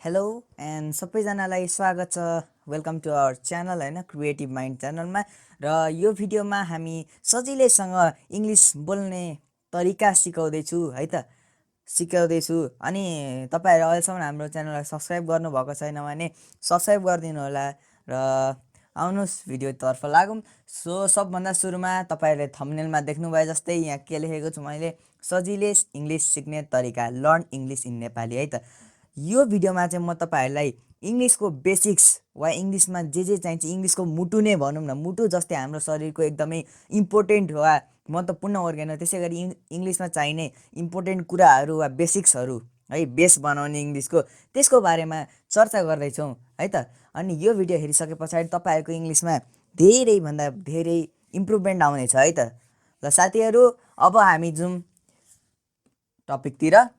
Hello and सबैजनालाई स्वागत छ। वेलकम टु आवर च्यानल होइन, क्रिएटिभ माइन्ड च्यानलमा। र यो भिडियोमा हामी सजिलैसँग इङ्ग्लिस बोल्ने तरिका सिकाउँदैछु है त, अनि तपाईँहरू अहिलेसम्म हाम्रो च्यानललाई सब्सक्राइब गर्नुभएको छैन भने सब्सक्राइब गरिदिनु होला र आउनुहोस् भिडियोतर्फ लागौँ। सो सबभन्दा सुरुमा तपाईँहरूले थम्बनेलमा देख्नुभए जस्तै यहाँ के लेखेको छु मैले, सजिलै इङ्ग्लिस सिक्ने तरिका, लर्न इङ्ग्लिस इन नेपाली है त। यो भिडियोमा चाहिँ म तपाईँहरूलाई इङ्ग्लिसको बेसिक्स वा इङ्ग्लिसमा जे चाहिन्छ, इङ्ग्लिसको मुटु नै भनौँ न, मुटु जस्तै हाम्रो शरीरको एकदमै इम्पोर्टेन्ट वा महत्त्वपूर्ण अर्गेन हो, त्यसै गरी इङ्ग्लिसमा चाहिने इम्पोर्टेन्ट कुराहरू वा बेसिक्सहरू है, बेस बनाउने इङ्ग्लिसको, त्यसको बारेमा चर्चा गर्दैछौँ है त। अनि यो भिडियो हेरिसके पछाडि तपाईँहरूको इङ्ग्लिसमा धेरैभन्दा धेरै इम्प्रुभमेन्ट आउनेछ है त। ल साथीहरू, अब हामी जाउँ टपिकतिर।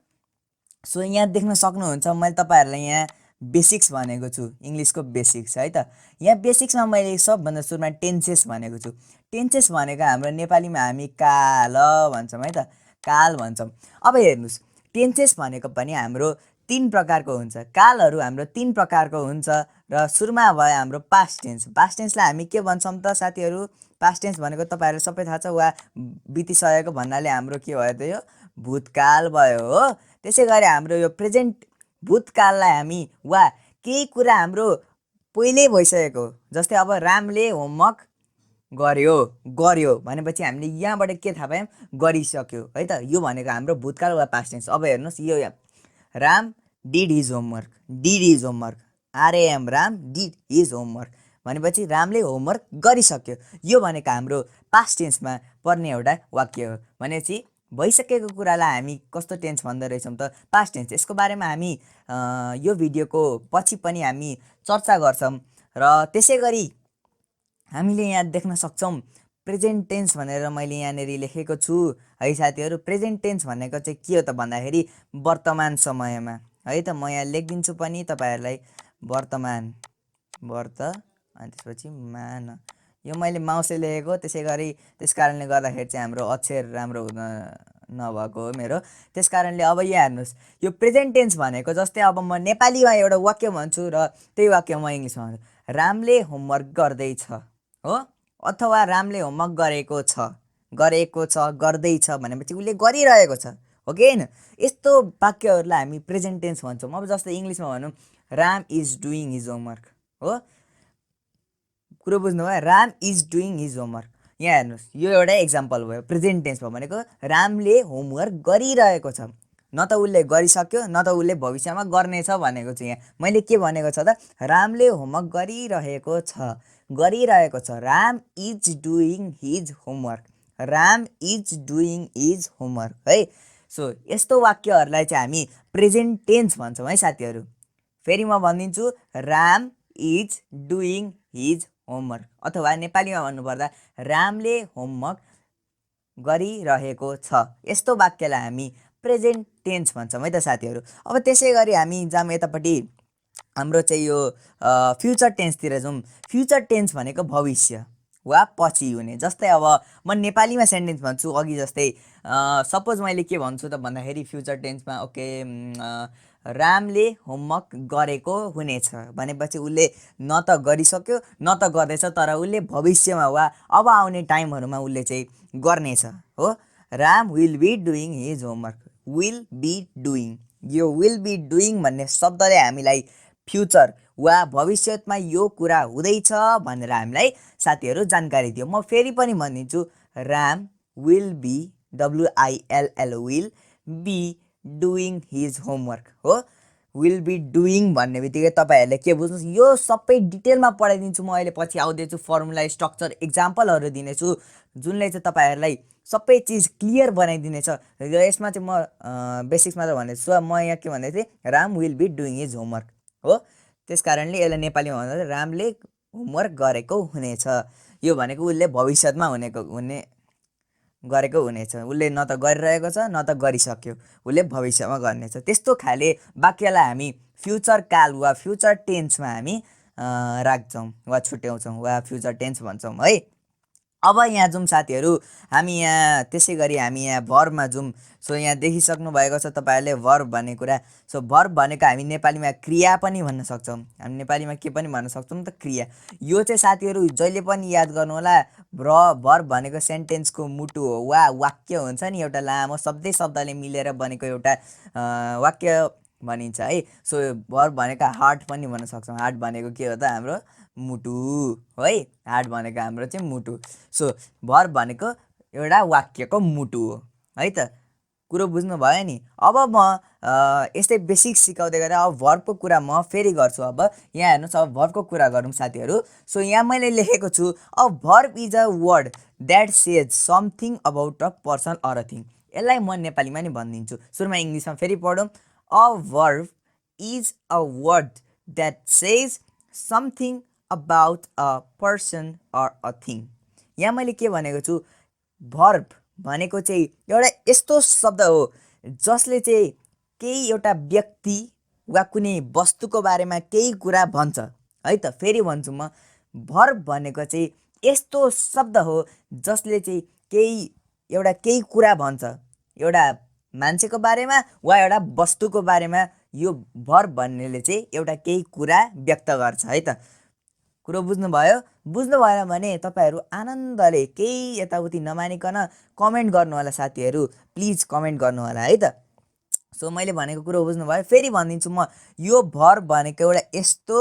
सो यहाँ देख्न सक्नुहुन्छ मैले तपाईँहरूलाई यहाँ बेसिक्स भनेको छु, इङ्ग्लिसको बेसिक्स है त। यहाँ बेसिक्समा मैले सबभन्दा सुरुमा टेन्सेस भनेको छु। टेन्सेस भनेको हाम्रो नेपालीमा हामी काल भन्छौँ है त, काल भन्छौँ। अब हेर्नुहोस्, टेन्सेस भनेको पनि हाम्रो 3 प्रकारको हुन्छ। कालहरू हाम्रो 3 प्रकारको हुन्छ र सुरुमा भयो हाम्रो पास्ट टेन्स। पास्ट टेन्सलाई हामी के भन्छौँ त साथीहरू? पास्ट टेन्स भनेको तपाईँहरू सबै थाहा छ, वा बितिसकेको भन्नाले हाम्रो के भयो त, यो भूतकाल भयो हो। त्यसै गरी हाम्रो यो प्रेजेन्ट भूतकाललाई हामी वा केही कुरा हाम्रो पहिल्यै भइसकेको, जस्तै अब रामले होमवर्क गर्यो भनेपछि हामीले यहाँबाट के थाहा पायौँ? गरिसक्यो है त। यो भनेको हाम्रो भूतकाल वा पास्ट टेन्स। अब हेर्नुहोस्, यो Ram did his homework, R A M Ram did his homework भनेपछि रामले होमवर्क गरिसक्यो। यो भनेको हाम्रो पास्ट टेन्समा पर्ने एउटा वाक्य हो। भनेपछि भइसकेको कुरालाई हामी कस्तो टेन्स भन्दो रहेछौँ त? Past tense. यसको बारेमा हामी यो भिडियोको पछि पनि हामी चर्चा गर्छौँ। र त्यसै गरी हामीले यहाँ देख्न सक्छौँ प्रेजेन्ट टेन्स भनेर मैले यहाँनिर लेखेको छु है साथीहरू। प्रेजेन्ट टेन्स भनेको चाहिँ के हो त भन्दाखेरि वर्तमान समयमा है त। म यहाँ लेखिदिन्छु पनि तपाईँहरूलाई, वर्तमान, अनि त्यसपछि मान। यो मैले माउसले लेखेको, त्यसै गरी त्यस कारणले गर्दाखेरि चाहिँ हाम्रो अक्षर राम्रो हुन नभएको हो मेरो। त्यस कारणले अब यहाँ हेर्नुहोस्, यो प्रेजेन्ट टेन्स भनेको जस्तै अब म नेपालीमा एउटा वाक्य भन्छु र त्यही वाक्य म इङ्ग्लिसमा भन्छु। रामले होमवर्क गर्दैछ हो, अथवा रामले होमवर्क गरेको छ, गर्दैछ भनेपछि उसले गरिरहेको छ, हो कि होइन? यस्तो वाक्यहरूलाई हामी प्रेजेन्ट टेन्स भन्छौँ। अब जस्तै इङ्ग्लिसमा भनौँ, Ram is doing his homework हो। कुरो बुझ्नुभयो? Ram is doing his homework. यहाँ हेर्नुहोस्, यो एउटा इक्जाम्पल भयो प्रेजेन्ट टेन्समा भनेको रामले होमवर्क गरिरहेको छ, न त उसले गरिसक्यो न त उसले भविष्यमा गर्नेछ भनेको छु। यहाँ मैले के भनेको छ त? रामले होमवर्क गरिरहेको छ। Ram is doing his homework है। सो यस्तो वाक्यहरूलाई चाहिँ हामी प्रेजेन्ट टेन्स भन्छौँ है साथीहरू। फेरि म भनिदिन्छु, Ram is doing his homework, अथवा नेपालीमा भन्नुपर्दा रामले होमवर्क गरिरहेको छ। यस्तो वाक्यलाई हामी प्रेजेन्ट टेन्स भन्छौँ है त साथीहरू। अब त्यसै गरी हामी जाऊँ यतापट्टि, हाम्रो चाहिँ यो फ्युचर टेन्सतिर जाउँ। फ्युचर टेन्स भनेको भविष्य वा पछि हुने। जस्तै अब म नेपालीमा सेन्टेन्स भन्छु अघि जस्तै, सपोज मैले के भन्छु त भन्दाखेरि फ्युचर टेन्समा, ओके, रामले होमवर्क गरेको हुनेछ भनेपछि उसले न त गरिसक्यो न त गर्दैछ, तर उसले भविष्यमा वा अब आउने टाइमहरूमा उसले चाहिँ गर्नेछ हो। Ram will be doing his homework, will be doing. यो विल बी डुइङ भन्ने शब्दले हामीलाई फ्युचर वा भविष्यमा यो कुरा हुँदैछ भनेर हामीलाई साथीहरू जानकारी दियो। म फेरि पनि भनिदिन्छु, Ram will be, WILL, will be doing his homework हो। विल बी डुइङ भन्ने बित्तिकै तपाईँहरूले के बुझ्नुहोस्, यो सबै डिटेलमा पढाइदिन्छु म अहिले। पछि आउँदैछु फर्मुला, स्ट्रक्चर, इक्जाम्पलहरू दिनेछु, जुनले चाहिँ तपाईँहरूलाई सबै चिज क्लियर बनाइदिनेछ। र यसमा चाहिँ म बेसिक्समा त भनेको छु, म यहाँ के भन्दै थिएँ, Ram will be doing his homework हो। त्यस कारणले यसलाई नेपालीमा भन्दा रामले होमवर्क गरेको हुनेछ। यो भनेको उसले भविष्यमा गरेको हुनेछ, उसले न त गरिरहेको छ न त गरिसक्यो, उसले भविष्यमा गर्नेछ। त्यस्तो खाले वाक्यलाई हामी फ्युचर काल वा फ्युचर टेन्समा हामी राख्छौँ वा छुट्याउँछौँ वा फ्युचर टेन्स भन्छौँ है। अब यहाँ जाउँ साथीहरू, हामी यहाँ त्यसै गरी हामी यहाँ भर्बमा जाउँ। सो यहाँ देखिसक्नु भएको छ तपाईँहरूले भर्ब भन्ने कुरा। सो भर्ब भनेको हामी नेपालीमा क्रिया पनि भन्न सक्छौँ। हामी नेपालीमा के पनि भन्न सक्छौँ त, क्रिया। यो चाहिँ साथीहरू जहिले पनि याद गर्नुहोला, भर्ब भनेको सेन्टेन्सको मुटु हो वा वाक्य हुन्छ नि, एउटा लामो शब्दले मिलेर बनेको एउटा वाक्य भनिन्छ है। सो भर्ब भनेको हार्ट पनि भन्न सक्छौँ। हार्ट भनेको के हो त, हाम्रो मुटु है। हार्ट भनेको हाम्रो चाहिँ मुटु। सो भर्ब भनेको एउटा वाक्यको मुटु हो है त। कुरो बुझ्नुभयो नि। अब म यस्तै बेसिक सिकाउँदै गरेर अब भर्बको कुरा म फेरि गर्छु। अब यहाँ हेर्नुहोस्, अब भर्बको कुरा गरौँ साथीहरू। सो यहाँ मैले लेखेको छु, a verb is a word that says something about a person or a thing. यसलाई म नेपालीमा नि भनिदिन्छु। सुरुमा इङ्ग्लिसमा फेरि पढौँ। A verb is a word that says something about a person or a thing. यहाँ मैले के भनेको छु, भर्ब भनेको चाहिँ एउटा यस्तो शब्द हो जसले चाहिँ केही एउटा व्यक्ति वा कुनै वस्तुको बारेमा केही कुरा भन्छ है त। फेरि भन्छु म, भर्ब भनेको चाहिँ यस्तो शब्द हो जसले चाहिँ केही कुरा भन्छ, एउटा मान्छेको बारेमा वा एउटा वस्तुको बारेमा। यो भर्ब भन्नेले चाहिँ एउटा केही कुरा व्यक्त गर्छ है त। कुरो बुझ्नुभयो? बुझ्नु भएन भने तपाईँहरू आनन्दले केही यताउति नमानिकन कमेन्ट गर्नु होला साथीहरू, प्लिज कमेन्ट गर्नु होला है त। सो मैले भनेको कुरो बुझ्नुभयो? फेरि भनिदिन्छु म, यो भर्ब भनेको एउटा यस्तो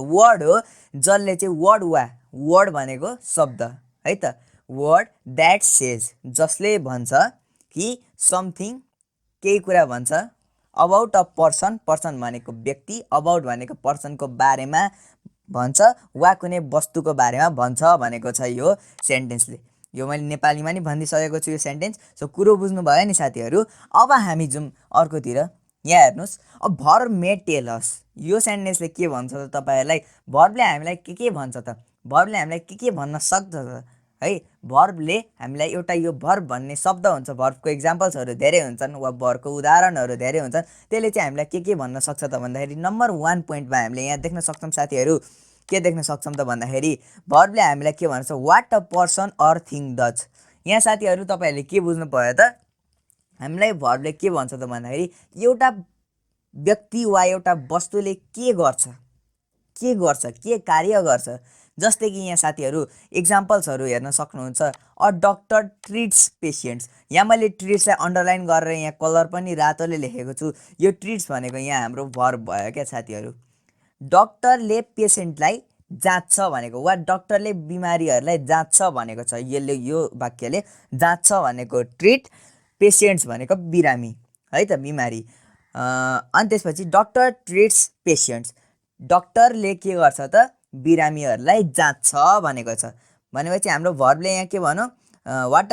वर्ड हो जसले चाहिँ वर्ड भनेको शब्द है त, वर्ड द्याट सेज, जसले भन्छ कि समथिङ, केही कुरा भन्छ, अबाउट अ पर्सन भनेको व्यक्ति, अबाउट भनेको पर्सनको बारेमा भन्छ वा कुनै वस्तुको बारेमा भन्छ भनेको छ यो सेन्टेन्सले। यो मैले नेपालीमा नि भनिदिइसकेको छु यो सेन्टेन्स। सो कुरो बुझ्नुभयो नि साथीहरू। अब हामी जाउँ अर्कोतिर। यहाँ हेर्नुहोस्, अब भर्ब मे टेल अस, यो सेन्टेन्सले के भन्छ त तपाईँहरूलाई? भर्बले हामीलाई के भन्छ त? भर्बले हामीलाई के भन्न सक्छ त है? भर्बले हामीलाई एउटा, यो भर्ब भन्ने शब्द हुन्छ, भर्बको इक्जाम्पल्सहरू धेरै हुन्छन् वा भर्बको उदाहरणहरू धेरै हुन्छन्। त्यसले चाहिँ हामीलाई के भन्न सक्छ त भन्दाखेरि, नम्बर 1 पोइन्टमा हामीले यहाँ देख्न सक्छौँ साथीहरू। के देख्न सक्छौँ त भन्दाखेरि, भर्बले हामीलाई के भन्छ, what a person or thing does. यहाँ साथीहरू तपाईँहरूले के बुझ्नु पर्यो त, हामीलाई भर्बले के भन्छ त भन्दाखेरि, एउटा व्यक्ति वा एउटा वस्तुले के गर्छ, के कार्य गर्छ। जस्तै कि यहाँ साथीहरू इक्जाम्पल्सहरू हेर्न सक्नुहुन्छ। A doctor ट्रिट्स patients. यहाँ मैले ट्रिट्सलाई अन्डरलाइन गरेर यहाँ कलर पनि रातोले लेखेको छु। यो ट्रिट्स भनेको यहाँ हाम्रो भर्ब भयो क्या साथीहरू। डक्टरले पेसेन्टलाई जाँच्छ भनेको वा डक्टरले बिमारीहरूलाई जाँच्छ भनेको छ। यो वाक्यले जाँच्छ भनेको ट्रिट, पेसेन्ट्स भनेको बिरामी है त, बिमारी। अनि त्यसपछि डक्टर ट्रिट्स पेसेन्ट्स, डक्टरले के गर्छ त, बिरामीहरूलाई जाँच्छ भनेको छ। भनेपछि हाम्रो भर्बले यहाँ के भनौँ, what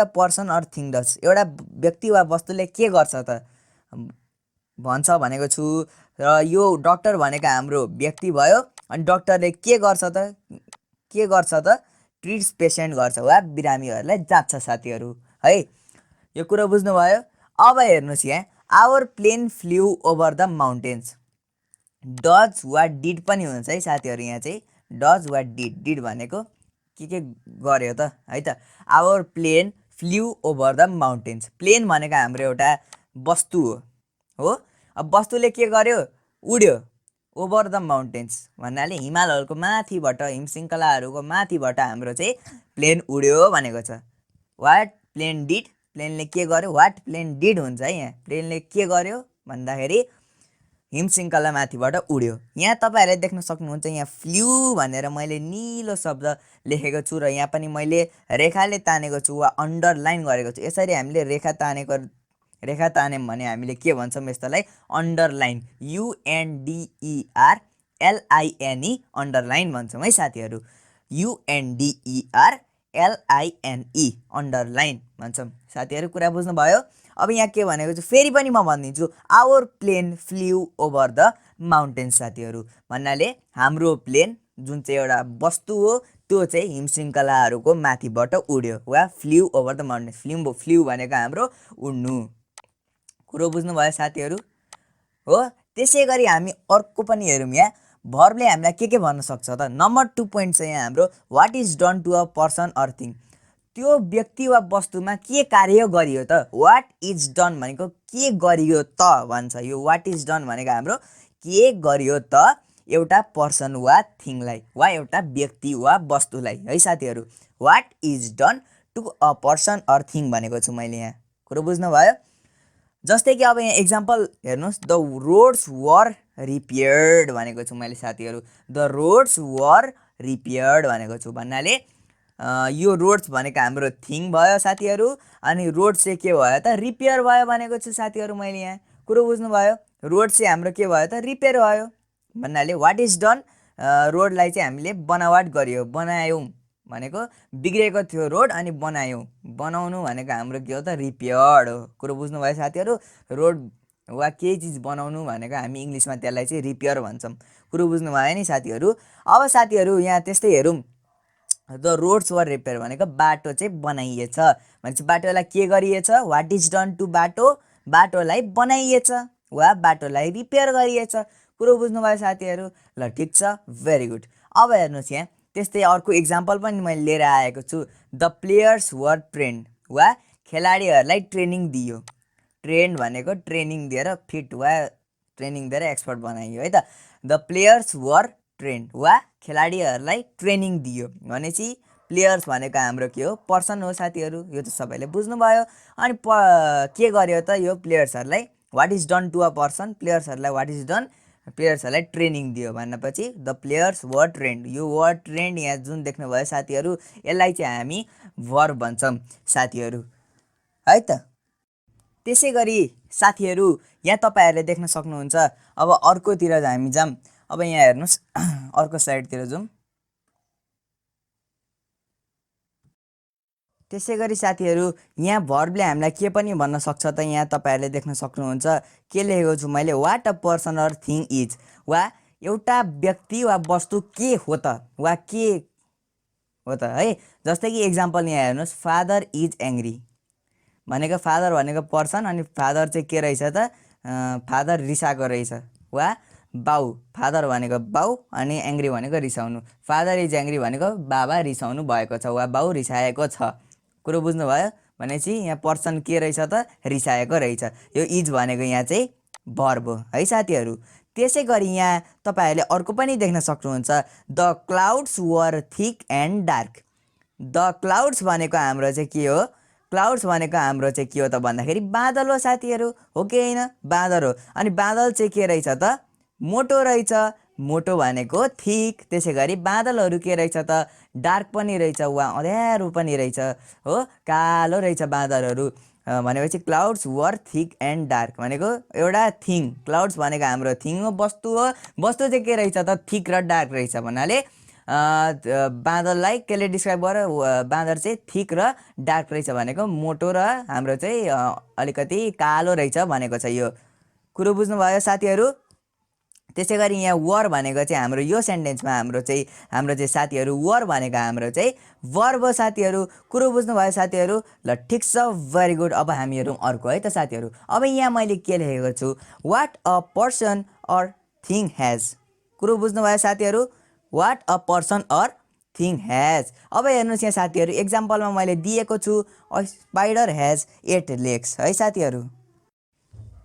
a person or thing does, एउटा व्यक्ति वा वस्तुले के गर्छ त भन्छ भनेको छु। र यो डक्टर भनेको हाम्रो व्यक्ति भयो, अनि डक्टरले के गर्छ त, ट्रिट्स पेसेन्ट गर्छ वा बिरामीहरूलाई जाँच्छ साथीहरू है। यो कुरो बुझ्नुभयो? अब हेर्नुहोस् यहाँ, our plane flew over the mountains. Does वा डिड पनि हुन्छ है साथीहरू। यहाँ चाहिँ डज वा डिड भनेको के गर्यो त है त। Our plane flew over the mountains. Plane भनेको हाम्रो एउटा वस्तु हो। अब वस्तुले के गर्यो, उड्यो। ओभर द माउन्टेन्स भन्नाले हिमालहरूको माथिबाट, हिमशृङ्खलाहरूको माथिबाट हाम्रो चाहिँ प्लेन उड्यो भनेको छ। वाट प्लेन डिड, प्लेनले के गर्यो, वाट प्लेन डिड हुन्छ है। यहाँ प्लेनले के गर्यो भन्दाखेरि हिमशृङ्खला माथिबाट उड्यो। यहाँ तपाईँहरूले देख्न सक्नुहुन्छ, यहाँ फ्ल्यु भनेर मैले निलो शब्द लेखेको छु र यहाँ पनि मैले रेखाले तानेको छु वा अन्डरलाइन गरेको छु। यसरी हामीले रेखा तान्यौँ भने हामीले के भन्छौँ यस्तोलाई, अन्डरलाइन, UNDERLINE, अन्डरलाइन भन्छौँ है साथीहरू। UNDERLINE, अन्डरलाइन भन्छौँ साथीहरू। कुरा बुझ्नुभयो? अब यहाँ के भनेको छु फेरि पनि म भनिदिन्छु, our plane flew over the mountains साथीहरू। भन्नाले हाम्रो प्लेन जुन चाहिँ एउटा वस्तु हो त्यो चाहिँ हिमशृङ्खलाहरूको माथिबाट उड्यो वा flu over the mountains. Flu भनेको हाम्रो उड्नु। कुरो बुझ्नुभयो साथीहरू? हो। त्यसै गरी हामी अर्को पनि हेरौँ यहाँ, भर्बले हामीलाई के भन्न सक्छ त? नम्बर 2 पोइन्ट चाहिँ यहाँ हाम्रो what is done to a person or thing. त्यो व्यक्ति वा वस्तुमा के कार्य गरियो त? वाट इज डन भनेको के गरियो त भन्छ। यो वाट इज डन भनेको हाम्रो के गरियो त एउटा पर्सन वा थिङलाई वा एउटा व्यक्ति वा वस्तुलाई है साथीहरू। What is done to a person or thing भनेको छु मैले यहाँ। कुरो बुझ्नुभयो? जस्तै कि अब यहाँ एक्जाम्पल हेर्नुहोस्, द रोड्स वर रिपेयर्ड भनेको छु मैले साथीहरू। द रोड्स वर रिपेयर्ड भनेको छु भन्नाले यो रोड्स भनेको हाम्रो थिङ भयो साथीहरू, अनि रोड चाहिँ के भयो त? रिपेयर भयो भनेको छु साथीहरू मैले यहाँ। कुरो बुझ्नुभयो? रोड चाहिँ हाम्रो के भयो त? रिपेयर भयो भन्नाले वाट इज डन, रोडलाई चाहिँ हामीले बनावट गरियो, बनायौँ भनेको बिग्रेको थियो रोड अनि बनायौँ। बनाउनु भनेको हाम्रो के हो त? रिपेयर्ड हो। कुरो बुझ्नुभयो साथीहरू? रोड वा केही चिज बनाउनु भनेको हामी इङ्ग्लिसमा त्यसलाई चाहिँ रिपेयर भन्छौँ। कुरो बुझ्नुभयो नि साथीहरू? अब साथीहरू यहाँ त्यस्तै हेरौँ, द रोड्स वर रिपेयर भनेको बाटो चाहिँ बनाइएछ भनेपछि बाटोलाई के गरिएछ? वाट इज डन टु बाटो, बाटोलाई बनाइएछ वा बाटोलाई रिपेयर गरिएछ। कुरो बुझ्नुभयो साथीहरू? ल ठिक छ, भेरी गुड। अब हेर्नुहोस् यहाँ त्यस्तै अर्को इक्जाम्पल पनि मैले लिएर आएको छु। द प्लेयर्स वर ट्रेन्ड वा खेलाडीहरूलाई ट्रेनिङ दियो। ट्रेन्ड भनेको ट्रेनिङ दिएर फिट वा ट्रेनिङ दिएर एक्सपर्ट बनाइयो है त। द प्लेयर्स वर ट्रेन्ड वा खेलाडीहरूलाई ट्रेनिङ दियो भनेपछि प्लेयर्स भनेको हाम्रो के हो? पर्सन हो साथीहरू। यो त सबैले बुझ्नुभयो। अनि के गर्यो त यो प्लेयर्सहरूलाई? What is done to a person, प्लेयर्सहरूलाई वाट इज डन, प्लेयर्सहरूलाई ट्रेनिङ दियो भनेपछि द प्लेयर्स वर ट्रेन्ड। यो वर ट्रेन्ड यहाँ जुन देख्नुभयो साथीहरू, यसलाई चाहिँ हामी भर्ब भन्छौँ साथीहरू है त। त्यसै गरी साथीहरू यहाँ तपाईँहरूले देख्न सक्नुहुन्छ। अब अर्कोतिर हामी जाऊँ। अब यहाँ हेर्नुहोस्, अर्को स्लाइडतिर जाउँ। त्यसै गरी साथीहरू यहाँ भर्बले हामीलाई के पनि भन्न सक्छ त? यहाँ तपाईँहरूले देख्न सक्नुहुन्छ के लेखेको छु मैले? What a person or thing is, वा एउटा व्यक्ति वा वस्तु के हो त वा के हो त है। जस्तै कि एक्जाम्पल यहाँ हेर्नुहोस्, फादर इज एङ्ग्री भनेको फादर भनेको पर्सन अनि फादर चाहिँ के रहेछ त? फादर रिसाएको रहेछ। वा बाउ, फादर भनेको बाउ अनि एङ्ग्री भनेको रिसाउनु। फादर इज एङ्ग्री भनेको बाबा रिसाउनु भएको छ वा बाउ रिसाएको छ। कुरो बुझ्नुभयो? भनेपछि यहाँ पर्सन के रहेछ त? रिसाएको रहेछ। यो इज भनेको यहाँ चाहिँ भर्ब हो है साथीहरू। त्यसै गरी यहाँ तपाईँहरूले अर्को पनि देख्न सक्नुहुन्छ, the clouds were thick and dark. The clouds भनेको हाम्रो चाहिँ के हो? क्लाउड्स भनेको हाम्रो चाहिँ के हो त भन्दाखेरि बादल हो साथीहरू, हो कि होइन? बादल हो। अनि बादल चाहिँ के रहेछ त? मोटो रहेछ। मोटो भनेको थिक। त्यसै गरी बादलहरू के रहेछ त? डार्क पनि रहेछ वा अँध्यारो पनि रहेछ, हो, कालो रहेछ बादलहरू। भनेपछि clouds were thick and dark भनेको एउटा थिङ। क्लाउड्स भनेको हाम्रो थिङ हो, वस्तु हो। वस्तु चाहिँ के रहेछ त? थिक र डार्क रहेछ भन्नाले बादललाई केले डिस्क्राइब गरेर? बादल चाहिँ थिक र डार्क रहेछ भनेको मोटो र हाम्रो चाहिँ अलिकति कालो रहेछ भनेको छ यो। कुरो बुझ्नुभयो साथीहरू? त्यसै गरी यहाँ वर भनेको चाहिँ हाम्रो यो सेन्टेन्समा हाम्रो चाहिँ साथीहरू वर भनेको हाम्रो चाहिँ भर्ब हो साथीहरू। कुरो बुझ्नुभयो साथीहरू? ल ठिक छ, भेरी गुड। अब हामी हेरौँ अर्को है त साथीहरू। अब यहाँ मैले के लेखेको छु? What a person or thing has. कुरो बुझ्नुभयो साथीहरू? What a person or thing has. अब हेर्नुहोस् यहाँ साथीहरू, एक्जाम्पलमा मैले दिएको छु, अ स्पाइडर हेज 8 लेग्स है साथीहरू।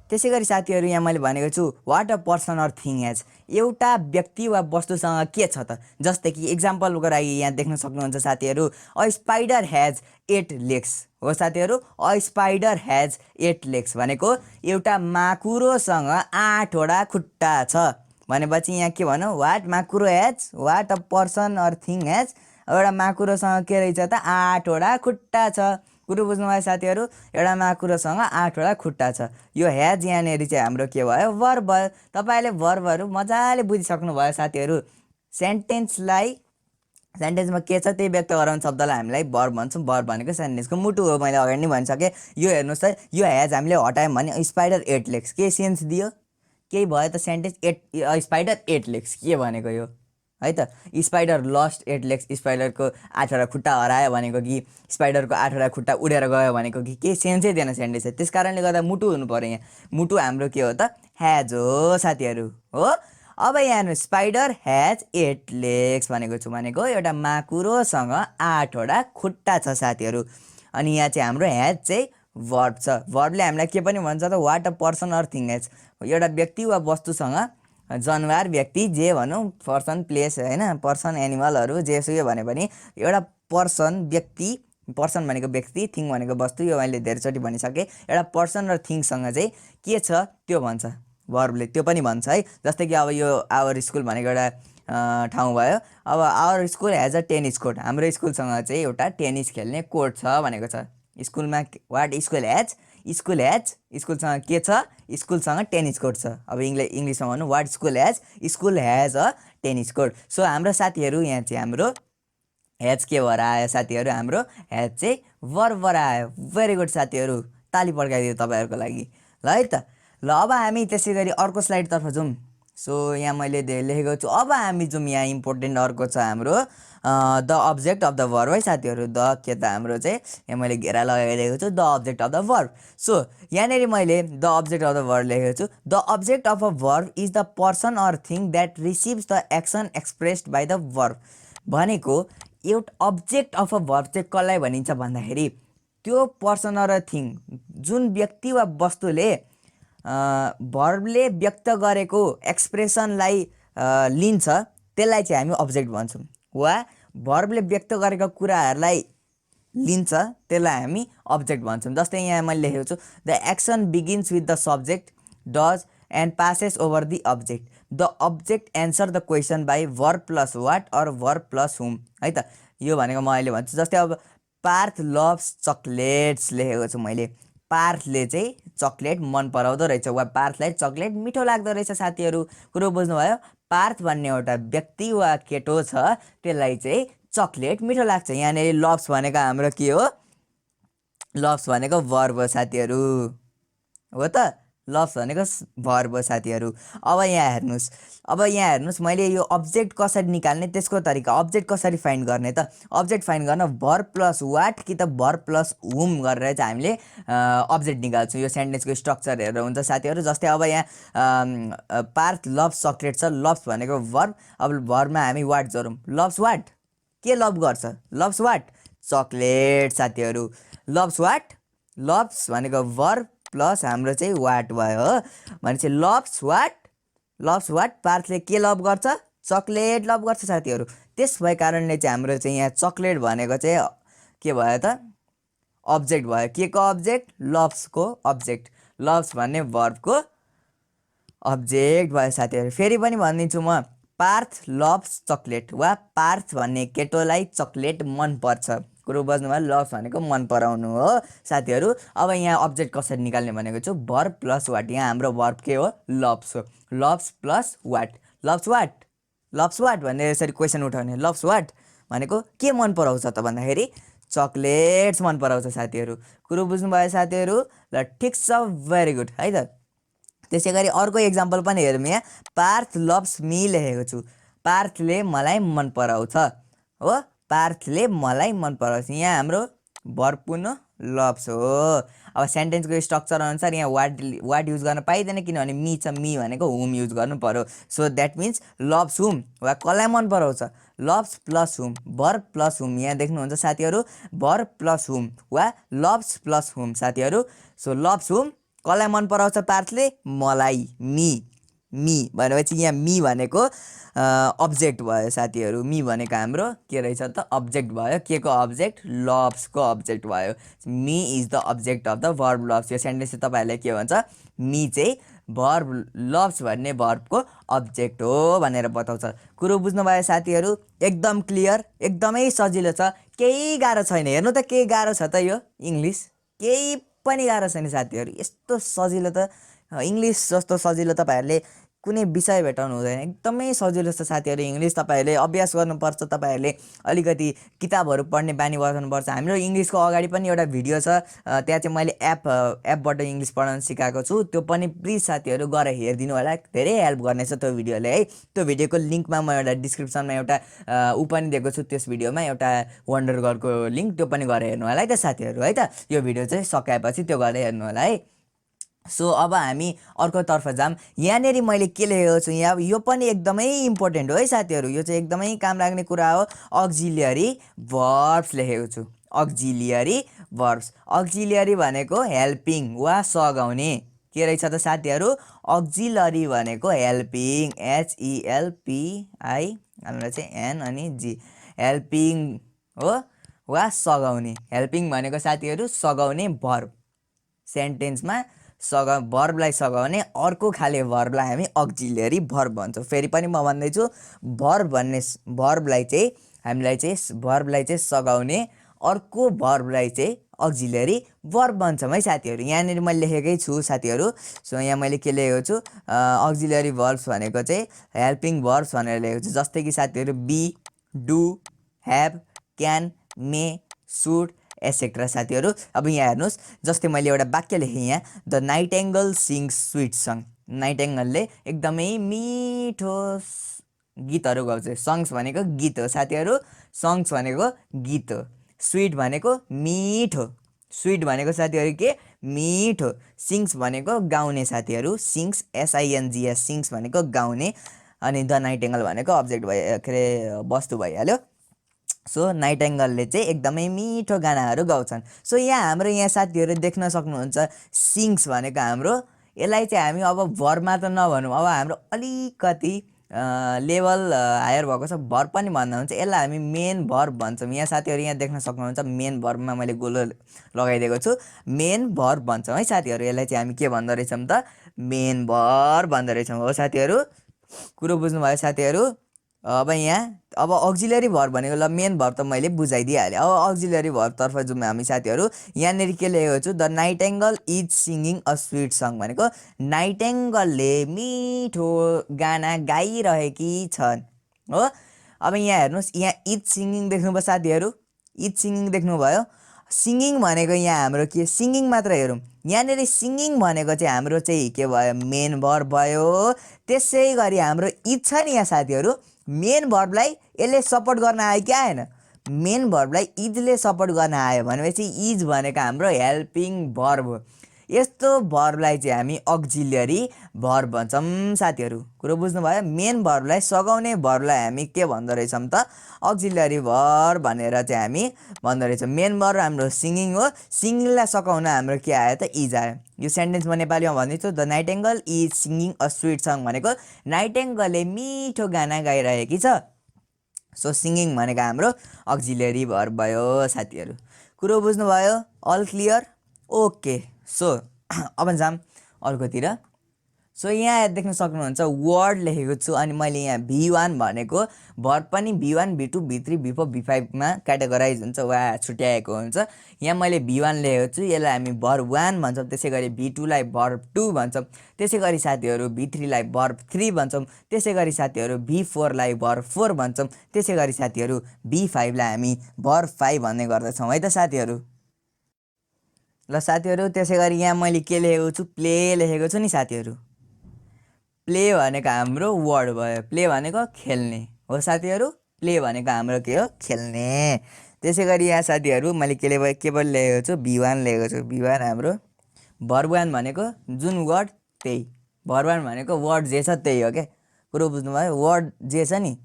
त्यसै गरी साथीहरू यहाँ मैले भनेको छु what a person or thing has, एउटा व्यक्ति वा वस्तुसँग के छ त? जस्तै कि एक्जाम्पलको लागि यहाँ देख्न सक्नुहुन्छ साथीहरू, अ स्पाइडर हेज 8 लेग्स हो साथीहरू। अ स्पाइडर हेज 8 लेग्स भनेको एउटा माकुरोसँग 8वटा खुट्टा छ भनेपछि यहाँ के भनौँ? वाट माकुरो has, what a person or thing has, एउटा माकुरोसँग के रहेछ त? 8वटा खुट्टा छ। कुरो बुझ्नुभयो साथीहरू? एउटा माकुरोसँग 8वटा खुट्टा छ। यो हेज यहाँनिर चाहिँ हाम्रो के भयो? भर्ब भयो। तपाईँले भर्बहरू मजाले बुझिसक्नु भयो साथीहरू। सेन्टेन्समा के छ त्यही व्यक्त गराउने शब्दलाई हामीलाई भर्ब भन्छौँ। भर्ब भनेको सेन्टेन्सको मुटु हो, मैले अगाडि नै भनिसकेँ। यो हेर्नुहोस् त, यो हेज हामीले हटायौँ भने स्पाइडर 8 लेग्स, के सेन्स दियो? केही भयो त? सेन्टेन्स 8 स्पाइडर 8 लेग्स के भनेको यो है त? स्पाइडर लस्ट 8 लेग्स, स्पाइडरको 8वटा खुट्टा हरायो भनेको कि स्पाइडरको 8वटा खुट्टा उडेर गयो भनेको कि केही सेन्सै दिएन सेन्टेन्स। त्यस कारणले गर्दा मुटु हुनु पऱ्यो यहाँ। मुटु हाम्रो के हो त? हेज हो साथीहरू, हो। अब यहाँ हेर्नु स्पाइडर ह्याज 8 लेग्स भनेको छु भनेको एउटा माकुरोसँग 8वटा खुट्टा छ साथीहरू। अनि यहाँ चाहिँ हाम्रो ह्याज चाहिँ वर्ब छ। वर्बले हामीलाई के पनि भन्छ त what a person or thing has, एउटा व्यक्ति वा वस्तुसँग जनावर व्यक्ति जे भनौँ पर्सन प्लेस होइन पर्सन एनिमलहरू जेसुकै भने पनि एउटा पर्सन व्यक्ति, पर्सन भनेको व्यक्ति, थिङ भनेको वस्तु, यो मैले धेरैचोटि भनिसकेँ। एउटा पर्सन र थिङसँग चाहिँ के छ त्यो भन्छ वर्बले, त्यो पनि भन्छ है। जस्तै कि अब यो आवर स्कुल भनेको एउटा ठाउँ भयो। अब our school has a tennis court, हाम्रो स्कुलसँग चाहिँ एउटा टेनिस खेल्ने कोर्ट छ भनेको छ। स्कुलमा वाट स्कुल हेज, स्कुलसँग के छ, स्कुलसँग टेनिस कोर्ट छ। अब इङ्ग्लिसमा भनौँ what school has a tennis court. So हाम्रो साथीहरू यहाँ चाहिँ हाम्रो हेज के भएर आयो साथीहरू, हाम्रो हेज चाहिँ वर्ब भएर आयो। भेरी गुड साथीहरू, ताली पड्काइदियो तपाईँहरूको लागि। ल है त, ल अब हामी त्यसै गरी अर्को स्लाइडतर्फ जाउँ। सो यहाँ मैले लेखेको छु, अब हामी जाउँ यहाँ इम्पोर्टेन्ट अर्को छ हाम्रो the object of the verb है साथीहरू। द के त हाम्रो चाहिँ यहाँ मैले घेरा लगाइदिएको छु the object of the verb. So यहाँनिर मैले the object of the verb लेखेको छु। The object of a verb is the person or thing that receives the action expressed by the verb. भनेको एउटा अब्जेक्ट अफ अ वर्ब चाहिँ कसलाई भनिन्छ भन्दाखेरि त्यो पर्सन र थिङ जुन व्यक्ति वा वस्तुले भर्बले व्यक्त गरेको एक्सप्रेसनलाई लिन्छ त्यसलाई चाहिँ हामी अब्जेक्ट भन्छौँ, वा भर्बले व्यक्त गरेका कुराहरूलाई लिन्छ त्यसलाई हामी अब्जेक्ट भन्छौँ। जस्तै यहाँ मैले लेखेको छु the action begins with the subject does and passes over the object. The object answer the question by verb plus what or verb plus whom है त। यो भनेको म अहिले भन्छु। जस्तै अब पार्थ लभ्स चक्लेट्स लेखेको छु मैले। पार्थले चाहिँ चक्लेट मन पराउँदो रहेछ वा पार्थलाई चक्लेट मिठो लाग्दो रहेछ साथीहरू। कुरो बुझ्नुभयो? पार्थ भन्ने एउटा व्यक्ति वा केटो छ, त्यसलाई चाहिँ चक्लेट मिठो लाग्छ। यहाँनिर लभ्स भनेको हाम्रो के हो? लभ्स भनेको वर्ब हो साथीहरू, हो त? लभ्स भनेको वर्ब हो साथीहरू। अब यहाँ हेर्नुहोस् मैले यो अब्जेक्ट कसरी निकाल्ने त्यसको तरिका, अब्जेक्ट कसरी फाइन्ड गर्ने त? अब्जेक्ट फाइन्ड गर्न वर्ब प्लस वाट कि त वर्ब प्लस हुम गरेर चाहिँ हामीले अब्जेक्ट निकाल्छौँ। यो सेन्टेन्सको स्ट्रक्चर हेरेर हुन्छ साथीहरू। जस्तै अब यहाँ पार्थ लभ्स चक्लेट छ, लभ्स भनेको वर्ब। अब वर्बमा हामी वाट जोडौँ, लभ्स वाट, के लभ गर्छ? लभ्स वाट चक्लेट साथीहरू। लभ्स वाट, लभ्स भनेको वर्ब प्लस हाम्रो चाहिँ वाट भयो हो। भनेपछि लभ्स वाट पार्थले के लभ गर्छ? चक्लेट लभ गर्छ साथीहरू। त्यस भए कारणले चाहिँ हाम्रो चाहिँ यहाँ चक्लेट भनेको चाहिँ के भयो त? अब्जेक्ट भयो। के को अब्जेक्ट? लभ्सको अब्जेक्ट। लभ्स भन्ने वर्बको अब्जेक्ट भयो साथीहरू। फेरि पनि भनिदिन्छु म, पार्थ लभ्स चक्लेट वा पार्थ भन्ने केटोलाई चक्लेट मनपर्छ। कुरो बुझ्नुभयो? लभ्स भनेको मन पराउनु हो साथीहरू। अब यहाँ अब्जेक्ट कसरी निकाल्ने भनेको छु वर्ब प्लस वाट। यहाँ हाम्रो वर्ब के हो? लभ्स हो। Loves plus what, loves what भनेर यसरी क्वेसन उठाउने। लभ्स वाट भनेको के मन पराउँछ त भन्दाखेरि चक्लेट्स मन पराउँछ साथीहरू। कुरो बुझ्नुभयो साथीहरू? ल ठिक छ, भेरी गुड है त। त्यसै गरी अर्को इक्जाम्पल पनि हेरौँ। यहाँ पार्थ लभ्स मी लेखेको छु। पार्थले मलाई मन पराउँछ हो, पार्थले मलाई मन पराउँछ। यहाँ हाम्रो वर्ब पुनः लभ्स हो। अब सेन्टेन्सको स्ट्रक्चर अनुसार यहाँ वाट युज गर्न पाइँदैन, किनभने मी छ, मी भनेको हुम युज गर्नु पर्यो। सो द्याट मिन्स लभ्स हुम वा कसलाई मन पराउँछ? लभ्स प्लस हुम, वर्ब प्लस हुम। यहाँ देख्नुहुन्छ साथीहरू, वर्ब प्लस हुम वा लभ्स प्लस हुम साथीहरू। सो लभ्स हुम कसलाई मन पराउँछ? पार्थले मलाई, मी भनेपछि यहाँ मी भनेको अब्जेक्ट भयो साथीहरू। मी भनेको हाम्रो के रहेछ त? अब्जेक्ट भयो। के को अब्जेक्ट? लभ्सको अब्जेक्ट भयो। Me is the object of the verb loves. यो सेन्टेन्स चाहिँ तपाईँहरूले के भन्छ? मी चाहिँ वर्ब लभ्स भन्ने वर्बको अब्जेक्ट हो भनेर बताउँछ। कुरो बुझ्नुभयो साथीहरू? एकदम क्लियर, एकदमै सजिलो छ, केही गाह्रो छैन। हेर्नु त केही गाह्रो छ त? यो इङ्ग्लिस केही पनि गाह्रो छैन साथीहरू। यस्तो सजिलो त इङ्ग्लिस जस्तो सजिलो तपाईँहरूले कुनै विषय भेटाउनु हुँदैन। एकदमै सजिलो छ साथीहरू इङ्ग्लिस। तपाईँहरूले अभ्यास गर्नुपर्छ, तपाईँहरूले अलिकति किताबहरू पढ्ने बानी बसाउनुपर्छ। हाम्रो इङ्ग्लिसको अगाडि पनि एउटा भिडियो छ, त्यहाँ चाहिँ मैले एपबाट इङ्ग्लिस पढाउन सिकाएको छु। त्यो पनि प्लिज साथीहरू गएर हेरिदिनु होला, धेरै हेल्प गर्नेछ त्यो भिडियोले है। त्यो भिडियोको लिङ्कमा म एउटा डिस्क्रिप्सनमा एउटा पनि दिएको छु, त्यस भिडियोमा एउटा वन्डर गर्लको लिङ्क, त्यो पनि गएर हेर्नु होला है त साथीहरू है त। यो भिडियो चाहिँ सकाएपछि त्यो गएर हेर्नु होला है। सो अब हामी अर्कोतर्फ जाम। यहाँनिर मैले के लेखेको छु यहाँ, यो पनि एकदमै इम्पोर्टेन्ट हो है साथीहरू, यो चाहिँ एकदमै काम लाग्ने कुरा हो। अक्जिलियरी भर्ब्स लेखेको छु, अक्जिलियरी भर्ब्स। अक्जिलियरी भनेको हेल्पिङ वा सघाउने के रहेछ त साथीहरू, अक्जिलरी भनेको हेल्पिङ, HELPI हामीलाई चाहिँ एन अनि जी, हेल्पिङ हो वा सघाउने। हेल्पिङ भनेको साथीहरू सघाउने भर्ब, सेन्टेन्समा भर्बलाई सघाउने अर्को खाले भर्बलाई हामी अक्जिलियरी भर्ब भन्छौँ। फेरि पनि म भन्दैछु, भर्बलाई चाहिँ हामीलाई चाहिँ भर्बलाई चाहिँ सघाउने अर्को भर्बलाई चाहिँ अक्जिलियरी भर्ब भन्छौँ है साथीहरू। यहाँनिर मैले लेखेकै छु साथीहरू। सो यहाँ मैले के लेखेको छु, अक्जिलियरी भर्ब्स भनेको चाहिँ हेल्पिङ भर्ब्स भनेर लेखेको छु। जस्तै कि साथीहरू be, do, have, can, may, should etcetera साथीहरू। अब यहाँ हेर्नुहोस्, जस्तै मैले एउटा वाक्य लेखेँ यहाँ, the nightingale sings sweet song. नाइटेङ्गलले एकदमै मिठो गीतहरू गाउँछ। सङ्ग्स भनेको गीत हो साथीहरू, सङ्ग्स भनेको गीत हो। स्विट भनेको मिठो, स्विट भनेको साथीहरू के, मिठो। सिङ्स भनेको गाउने साथीहरू, सिङ्स SINGS, सिङ्स भनेको गाउने। अनि द नाइटेङ्गल भनेको अब्जेक्ट भयो, के अरे वस्तु भइहाल्यो। सो नाइटेङ्गलले चाहिँ एकदमै मिठो गानाहरू गाउँछन्। सो यहाँ हाम्रो यहाँ साथीहरू देख्न सक्नुहुन्छ, सिङ्स भनेको हाम्रो, यसलाई चाहिँ हामी अब भर्बमा त नभनौँ, अब हाम्रो अलिकति लेभल हायर भएको छ, भर्ब पनि भन्दा हुन्छ। यसलाई हामी मेन भर्ब भन्छौँ। यहाँ साथीहरू यहाँ देख्न सक्नुहुन्छ, मेन भर्बमा मैले गोलो लगाइदिएको छु, मेन भर्ब भन्छौँ है साथीहरू। यसलाई चाहिँ हामी के भन्दो रहेछौँ त, मेन भर्ब भन्दो रहेछौँ हो साथीहरू। कुरो बुझ्नुभयो साथीहरू। अब यहाँ अब अक्जिलियरी भर्ब भनेको, ल मेन भर्ब त मैले बुझाइदिइहालेँ। अब अक्जिलियरी भर्बतर्फ जाउँ हामी साथीहरू। यहाँनिर के लेखेको छु, the Nightingale is singing a sweet song भनेको नाइटेङ्गलले मिठो गाना गाइरहेकी छन् हो। अब यहाँ हेर्नुहोस्, यहाँ इज सिङ्गिङ देख्नुभयो साथीहरू, इज सिङ्गिङ देख्नुभयो। सिङ्गिङ भनेको यहाँ हाम्रो के, सिङ्गिङ मात्र हेरौँ, यहाँनिर सिङ्गिङ भनेको चाहिँ हाम्रो चाहिँ के भयो, मेन भर्ब भयो। त्यसै गरी हाम्रो इज छ नि यहाँ साथीहरू, मेन भर्बलाई यसले सपोर्ट गर्न आयो कि आएन, मेन भर्बलाई इजले सपोर्ट गर्न आयो भनेपछि इज भनेको हाम्रो हेल्पिङ भर्ब हो। यस्तो भर्बलाई चाहिँ हामी अक्जिलियरी भर्ब भन्छौँ साथीहरू। कुरो बुझ्नुभयो, मेन भर्बलाई सघाउने भर्बलाई हामी के भन्दो रहेछौँ त, अक्जिलियरी भर्ब भनेर चाहिँ हामी भन्दो रहेछौँ। मेन भर्ब हाम्रो सिङ्गिङ हो, सिङ्गिङलाई सघाउन हाम्रो के आयो त, इज आयो। यो सेन्टेन्स म नेपालीमा भन्दैछु, the Nightingale is singing a sweet song भनेको नाइटेङ्गलले मिठो गाना गाइरहेकी छ। सो सिङ्गिङ भनेको हाम्रो अक्जिलियरी भर्ब भयो साथीहरू। कुरो बुझ्नुभयो, अल क्लियर, ओके। सो अब जाम अर्कोतिर। सो यहाँ देख्न सक्नुहुन्छ वर्ड लेखेको छु, अनि मैले यहाँ V1 भनेको भर्ब पनि V1, V2, V3, V4, V5मा categorise हुन्छ वा छुट्याएको हुन्छ। यहाँ मैले V1 लेखेको छु, यसलाई हामी भर्ब 1 भन्छौँ। त्यसै गरी V2लाई भर्ब 2 भन्छौँ। त्यसै गरी साथीहरू V3लाई भर्ब 3 भन्छौँ। त्यसै गरी साथीहरू V4लाई भर्ब 4 भन्छौँ। त्यसै गरी साथीहरू V5लाई हामी भर्ब 5 भन्ने गर्दछौँ है त साथीहरू। ल साथीहरू, त्यसै गरी यहाँ मैले के लेखेको छु, प्ले लेखेको छु नि साथीहरू। प्ले भनेको हाम्रो वर्ड भयो, प्ले भनेको खेल्ने हो साथीहरू। प्ले भनेको हाम्रो के हो, खेल्ने। त्यसै गरी यहाँ साथीहरू मैले के लेखेको छु, V1 लेखेको छु। V1 हाम्रो भर्ब 1 भनेको जुन वर्ड त्यही, भर्ब 1 भनेको वर्ड जे छ त्यही हो क्या। कुरो बुझ्नुभयो, वर्ड जे छ नि,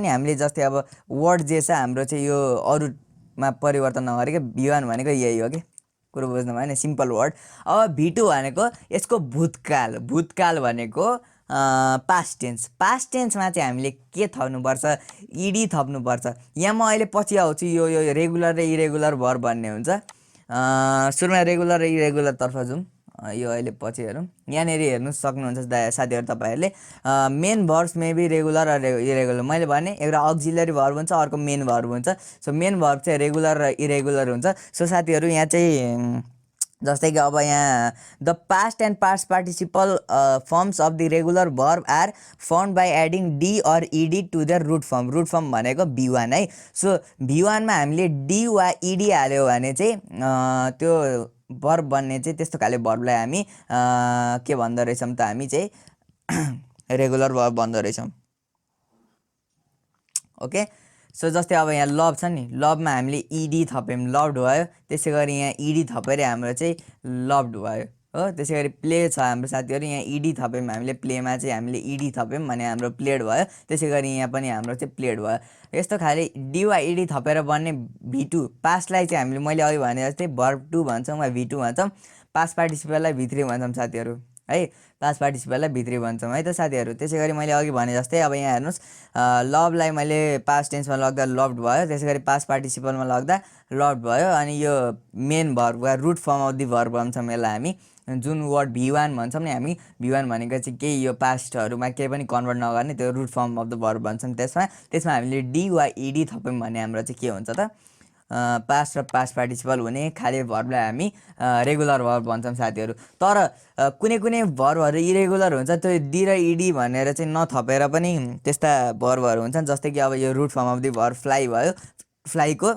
हामीले जस्तै अब वर्ड जे छ हाम्रो चाहिँ यो अरूमा परिवर्तन नगरेको V1 भनेको यही हो कि। कुरो बुझ्नु भयो नि, सिम्पल वर्ड। अब V2 भनेको यसको भूतकाल, भूतकाल भनेको पास्ट टेन्स, पास्ट टेन्समा चाहिँ हामीले के थप्नुपर्छ, इडी थप्नुपर्छ। यहाँ म अहिले पछि आउँछु, यो रेगुलर र इरेगुलर भर्ब भन्ने हुन्छ। सुरुमा रेगुलर र इरेगुलरतर्फ जाउँ, यो अहिले पछि हेरौँ। यहाँनिर हेर्नु सक्नुहुन्छ साथीहरू तपाईँहरूले, मेन भर्ब्स मेबी रेगुलर र इरेगुलर। मैले भने एउटा अक्जिलियरी भर्ब हुन्छ, अर्को मेन भर्ब हुन्छ। सो मेन भर्ब चाहिँ रेगुलर र इरेगुलर हुन्छ। सो साथीहरू यहाँ चाहिँ जस्तै कि अब यहाँ the past and past participle forms of the regular verb are found by adding D or ED to the root form. Root form भनेको V1 है। सो V1मा हामीले डी वा इडी हाल्यो भने चाहिँ त्यो भर्ब बन्ने चाहिँ त्यस्तो खाले भर्बलाई हामी के भन्दो रहेछौँ त, हामी चाहिँ रेगुलर भर्ब भन्दो रहेछौँ। ओके। सो जस्तै अब यहाँ लभ छ नि, लभमा हामीले इडी थप्यौँ, लभड भयो। त्यसै गरी यहाँ इडी थपेर हाम्रो चाहिँ लभड भयो। हो। त्यसै गरी प्ले छ हाम्रो साथीहरू, यहाँ इडी थप्यौँ हामीले, प्लेमा चाहिँ हामीले इडी थप्यौँ भने हाम्रो प्लेड भयो। त्यसै गरी यहाँ पनि हाम्रो चाहिँ प्लेड भयो। यस्तो खाले डिवाइडी थपेर बन्ने भी2 पास्टलाई चाहिँ हामीले मैले अघि भने जस्तै भर्ब टू भन्छौँ वा भी2 भन्छौँ। पास्ट पार्टिसिपललाई भी3 भन्छौँ साथीहरू है, पास्ट पार्टिसिपललाई भी3 भन्छौँ है त साथीहरू। त्यसै गरी मैले अघि भने जस्तै अब यहाँ हेर्नुहोस्, लभलाई मैले पास्ट टेन्समा लग्दा लभ्ड भयो, त्यसै गरी पास्ट पार्टिसिपलमा लग्दा लभ्ड भयो। अनि यो मेन भर्ब वा root form of the verb भन्छौँ यसलाई हामी, जुन वर्ड भी1 भन्छौँ नि हामी, भी1 भनेको चाहिँ केही यो पास्टहरूमा केही पनि कन्भर्ट नगर्ने त्यो root form of the verb भन्छौँ। त्यसमा हामीले डी वा इडी थप्यौँ भने हाम्रो चाहिँ के हुन्छ त, पास्ट र पास्ट पार्टिसिपल हुने खाले भर्बलाई हामी रेगुलर भर्ब भन्छौँ साथीहरू। तर कुनै कुनै भर्बहरू इरेगुलर हुन्छ, त्यो डी र इडी भनेर चाहिँ नथपेर पनि त्यस्ता भर्बहरू हुन्छन्। जस्तै कि अब यो root form of the verb fly भयो, फ्लाइको